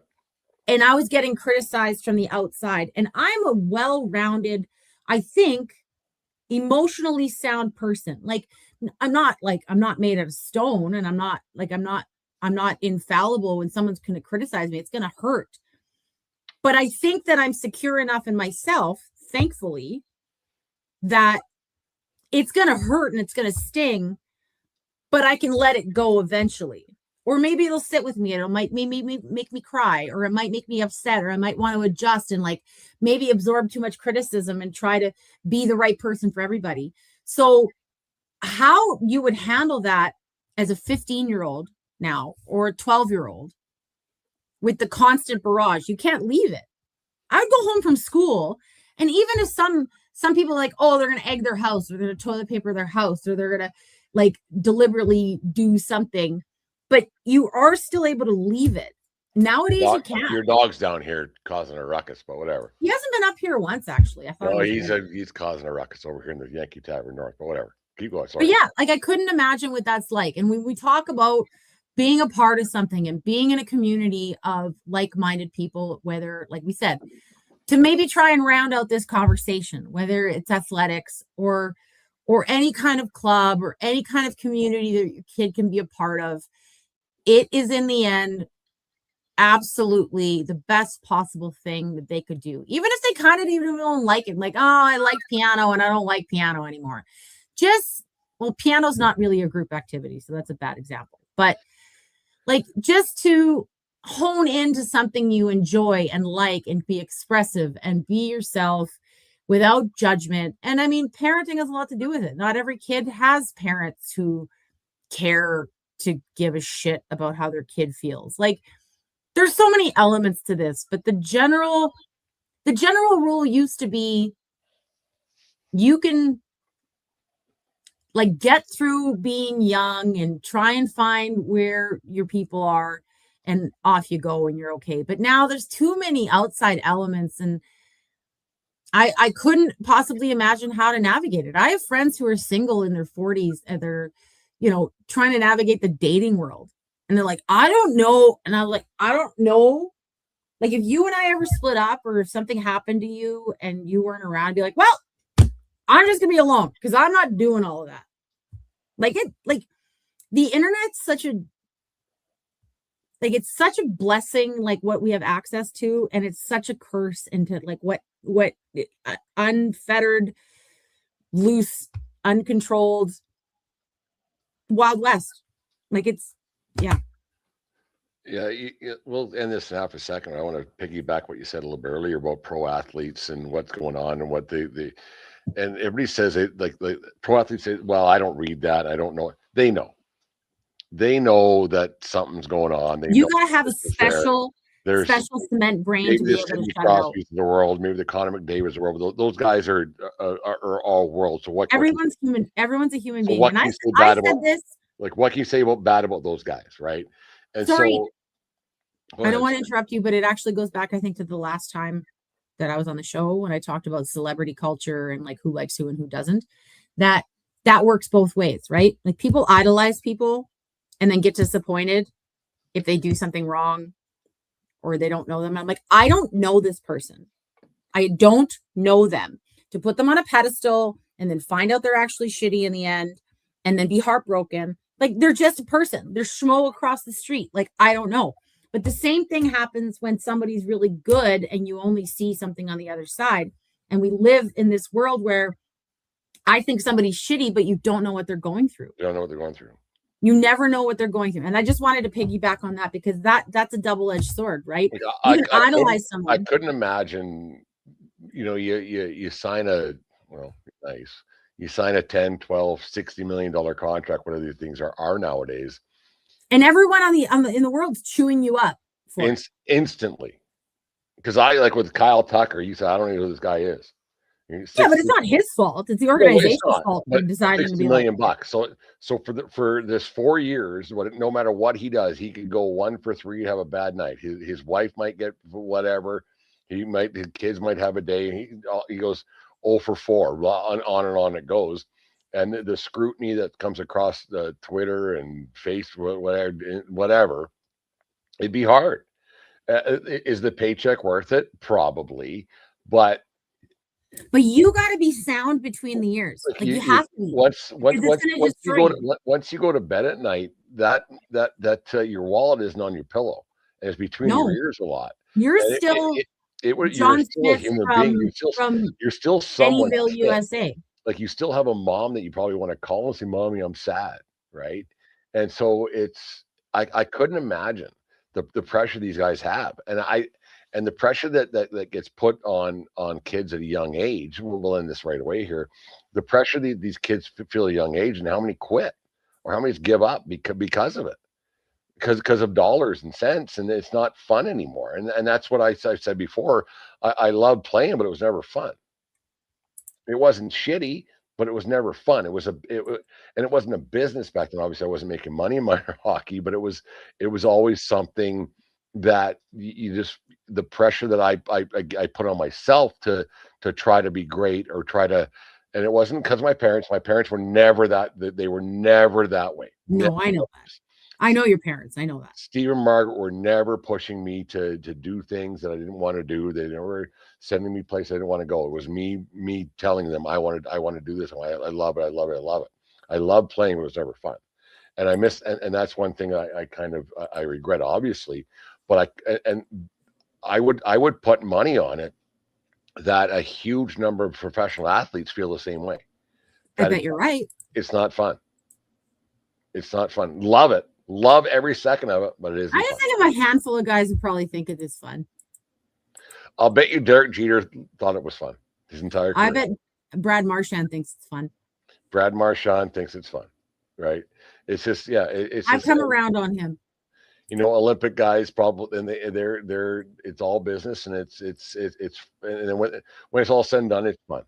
And I was getting criticized from the outside. And I'm a well-rounded, I think, emotionally sound person. Like, I'm not made out of stone, and I'm not infallible. When someone's going to criticize me, it's going to hurt. But I think that I'm secure enough in myself, thankfully, that it's going to hurt and it's going to sting, but I can let it go eventually. Or maybe it'll sit with me and it might make me cry, or it might make me upset, or I might want to adjust and like maybe absorb too much criticism and try to be the right person for everybody. So how you would handle that as a 15-year-old now, or a 12-year-old, with the constant barrage, you can't leave it. I would go home from school, and even if some people are like, oh, they're going to egg their house, or they're going to toilet paper their house, or they're going to like deliberately do something, but you are still able to leave it. Nowadays, you can't. your dog's down here causing a ruckus, but whatever. He hasn't been up here once, actually. I thought. No, he's causing a ruckus over here in the Yankee Tavern North, but whatever. Keep going. Sorry. But yeah, like I couldn't imagine what that's like. And when we talk about being a part of something and being in a community of like-minded people, whether, like we said, to maybe try and round out this conversation, whether it's athletics or any kind of club or any kind of community that your kid can be a part of, it is in the end absolutely the best possible thing that they could do. Even if they kind of even don't like it, like, oh, I like piano and I don't like piano anymore. Well, piano's not really a group activity, so that's a bad example. But like, just to hone into something you enjoy and like, and be expressive and be yourself without judgment. And I mean, parenting has a lot to do with it. Not every kid has parents who care to give a shit about how their kid feels. Like, there's so many elements to this, but the general rule used to be, you can like get through being young and try and find where your people are, and off you go and you're okay. But now there's too many outside elements, and I couldn't possibly imagine how to navigate it. I have friends who are single in their 40s and they're, trying to navigate the dating world. And they're like, I don't know. And I'm like, I don't know. Like, if you and I ever split up, or if something happened to you and you weren't around, I'd be like, well, I'm just gonna be alone because I'm not doing all of that. Like the internet's it's such a blessing, like what we have access to, and it's such a curse into like what unfettered, loose, uncontrolled Wild West. Like, it's, yeah. Yeah, we'll end this in half a second. I want to piggyback what you said a little bit earlier about pro athletes and what's going on and what they and everybody says it like pro athletes say, well, I don't read that. I don't know. They know. They know that something's going on. They You know got to have a it's there. There's special cement brain maybe to the be able to Sidney shut it out. Crosby's of the world, maybe the Conor McDavid's of the world. Those guys are all world. So Everyone's human. Everyone's a human being. what And can you say I bad said about this. like what can you say bad about those guys, right? And Sorry, so go I don't ahead. want to interrupt you, but it actually goes back, I think, to the last time that I was on the show when I talked about celebrity culture and like who likes who and who doesn't. That that works both ways, right? Like people idolize people and then get disappointed if they do something wrong or they don't know them. I'm like, I don't know this person. I don't know them. To put them on a pedestal and then find out they're actually shitty in the end and then be heartbroken. Like they're just a person. They're schmo across the street. Like, I don't know. But the same thing happens when somebody's really good and you only see something on the other side. And we live in this world where I think somebody's shitty, but you don't know what they're going through. You don't know what they're going through. You never know what they're going through. And I just wanted to piggyback on that because that's a double-edged sword, right? Like, You can idolize I someone. couldn't imagine, you sign a well, nice. You sign a 10, 12, $60 million contract, whatever these things are nowadays. And everyone in the world's chewing you up for it. Instantly. Because I like with Kyle Tucker, you said I don't know who this guy is. Yeah, but it's not his fault. It's the No, organization's it's not. fault for But deciding to 60 be like, million bucks. So for this 4 years, no matter what he does, he could go 1 for 3, have a bad night. His wife might get whatever. His kids might have a day. He goes 0 for 4. On and on it goes. And the scrutiny that comes across the Twitter and Facebook, whatever, it'd be hard. Is the paycheck worth it? Probably, but you got to be sound between the ears. Like you have to be. once It's going to destroy you. once you go to bed at night, that your wallet isn't on your pillow, and it's between your ears a lot. You're And still you're John still a Smith human being. from You're still someone. Bennyville, USA. Like you still have a mom that you probably want to call and say, "Mommy, I'm sad," right? And so I couldn't imagine the pressure these guys have, and the pressure that gets put on kids at a young age. We'll end this right away here. The pressure these kids feel at a young age, and how many quit or how many give up because of it, because of dollars and cents, and it's not fun anymore. And that's what I said before. I loved playing, but it was never fun. It wasn't shitty, but it was never fun. And it wasn't a business back then. Obviously, I wasn't making money in minor hockey, but it was always something that you just the pressure that I put on myself to try to be great or try to, and it wasn't because my parents. My parents were never they were never that way. No, I know that. I know your parents. I know that. Steve and Margaret were never pushing me to do things that I didn't want to do. They never sending me places I didn't want to go. It was me telling them I want to do this. I love it. I love it. I love it. I love playing. It was never fun. And I miss, and that's one thing I kind of, I regret, obviously, but I would put money on it that a huge number of professional athletes feel the same way. I bet you're right. It's not fun. It's not fun. Love it. Love every second of it, but it isn't. I just think of a handful of guys who probably think it is fun. I'll bet you Derek Jeter thought it was fun his entire career. I bet Brad Marchand thinks it's fun. Brad Marchand thinks it's fun, right? It's just, yeah. I've come around on him. Olympic guys probably, and they're it's all business, and it's and then when it's all said and done, it's fun.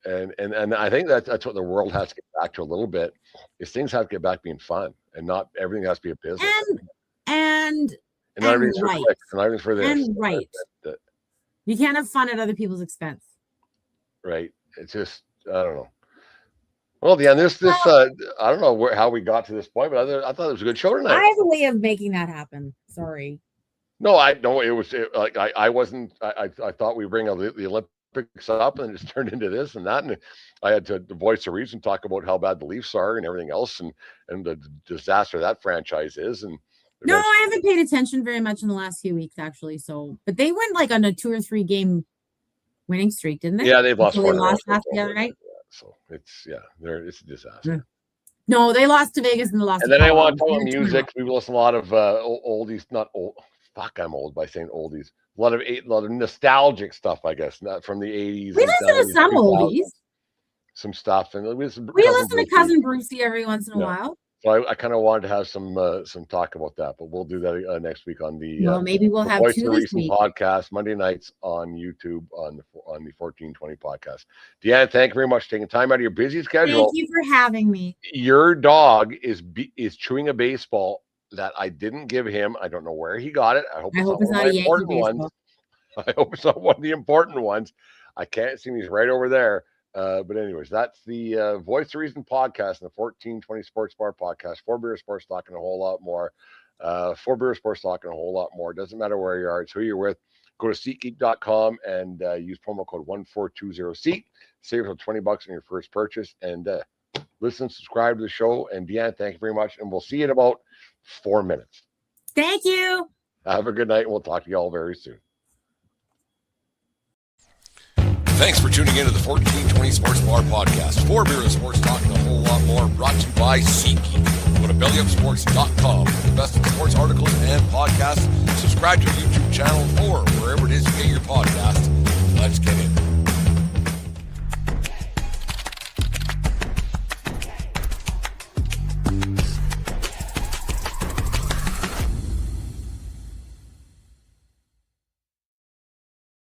And I think that's what the world has to get back to a little bit, is things have to get back being fun, and not everything has to be a business. And not everything's right. for clicks, and not everything's for this. And right. You can't have fun at other people's expense. Right. It's just, I don't know. Well, Deanne, I don't know how we got to this point, but I thought it was a good show tonight. I have a way of making that happen. Sorry. No, it was like I wasn't. I thought we bring the Olympics up, and it just turned into this and that, and I had to voice the reason, talk about how bad the Leafs are and everything else, and the disaster that franchise is. And no, I haven't paid attention very much in the last few weeks, actually. But they went like on a 2 or 3 game winning streak, didn't they? Yeah, they've lost 4. They lost half the other night. So it's a disaster. No, they lost to Vegas and they lost. And then I want to talk about music. We listen to a lot of oldies, not old. Fuck, I'm old by saying oldies. A lot of nostalgic stuff, I guess, not from the 80s. We listen to some oldies. Some stuff, and we listen to Cousin Brucey every once in a while. So I kind of wanted to have some talk about that, but we'll do that next week on the maybe we'll have two this week podcast Monday nights on YouTube on the 1420 podcast. Deanne, thank you very much for taking time out of your busy schedule. Thank you for having me. Your dog is chewing a baseball that I didn't give him. I don't know where he got it. I hope it's not one of the important ones. I hope it's not one of the important ones. I can't see him. He's right over there. But anyways, that's the Voice of Reason podcast and the 1420 Sports Bar podcast. 4 Beer Sports Talk and a whole lot more. 4 Beer Sports Talk and a whole lot more. Doesn't matter where you are. It's who you're with. Go to SeatGeek.com and use promo code 1420SEAT. Save yourself $20 on your first purchase. And listen, subscribe to the show. And Deanne, thank you very much. And we'll see you in about 4 minutes. Thank you. Have a good night. And we'll talk to you all very soon. Thanks for tuning into the 1420 Sports Bar podcast. 4 Beer Sports Talk and a whole lot more, brought to you by SeatGeek. Go to bellyupsports.com for the best of sports articles and podcasts. Subscribe to our YouTube channel or wherever it is you get your podcast. Let's get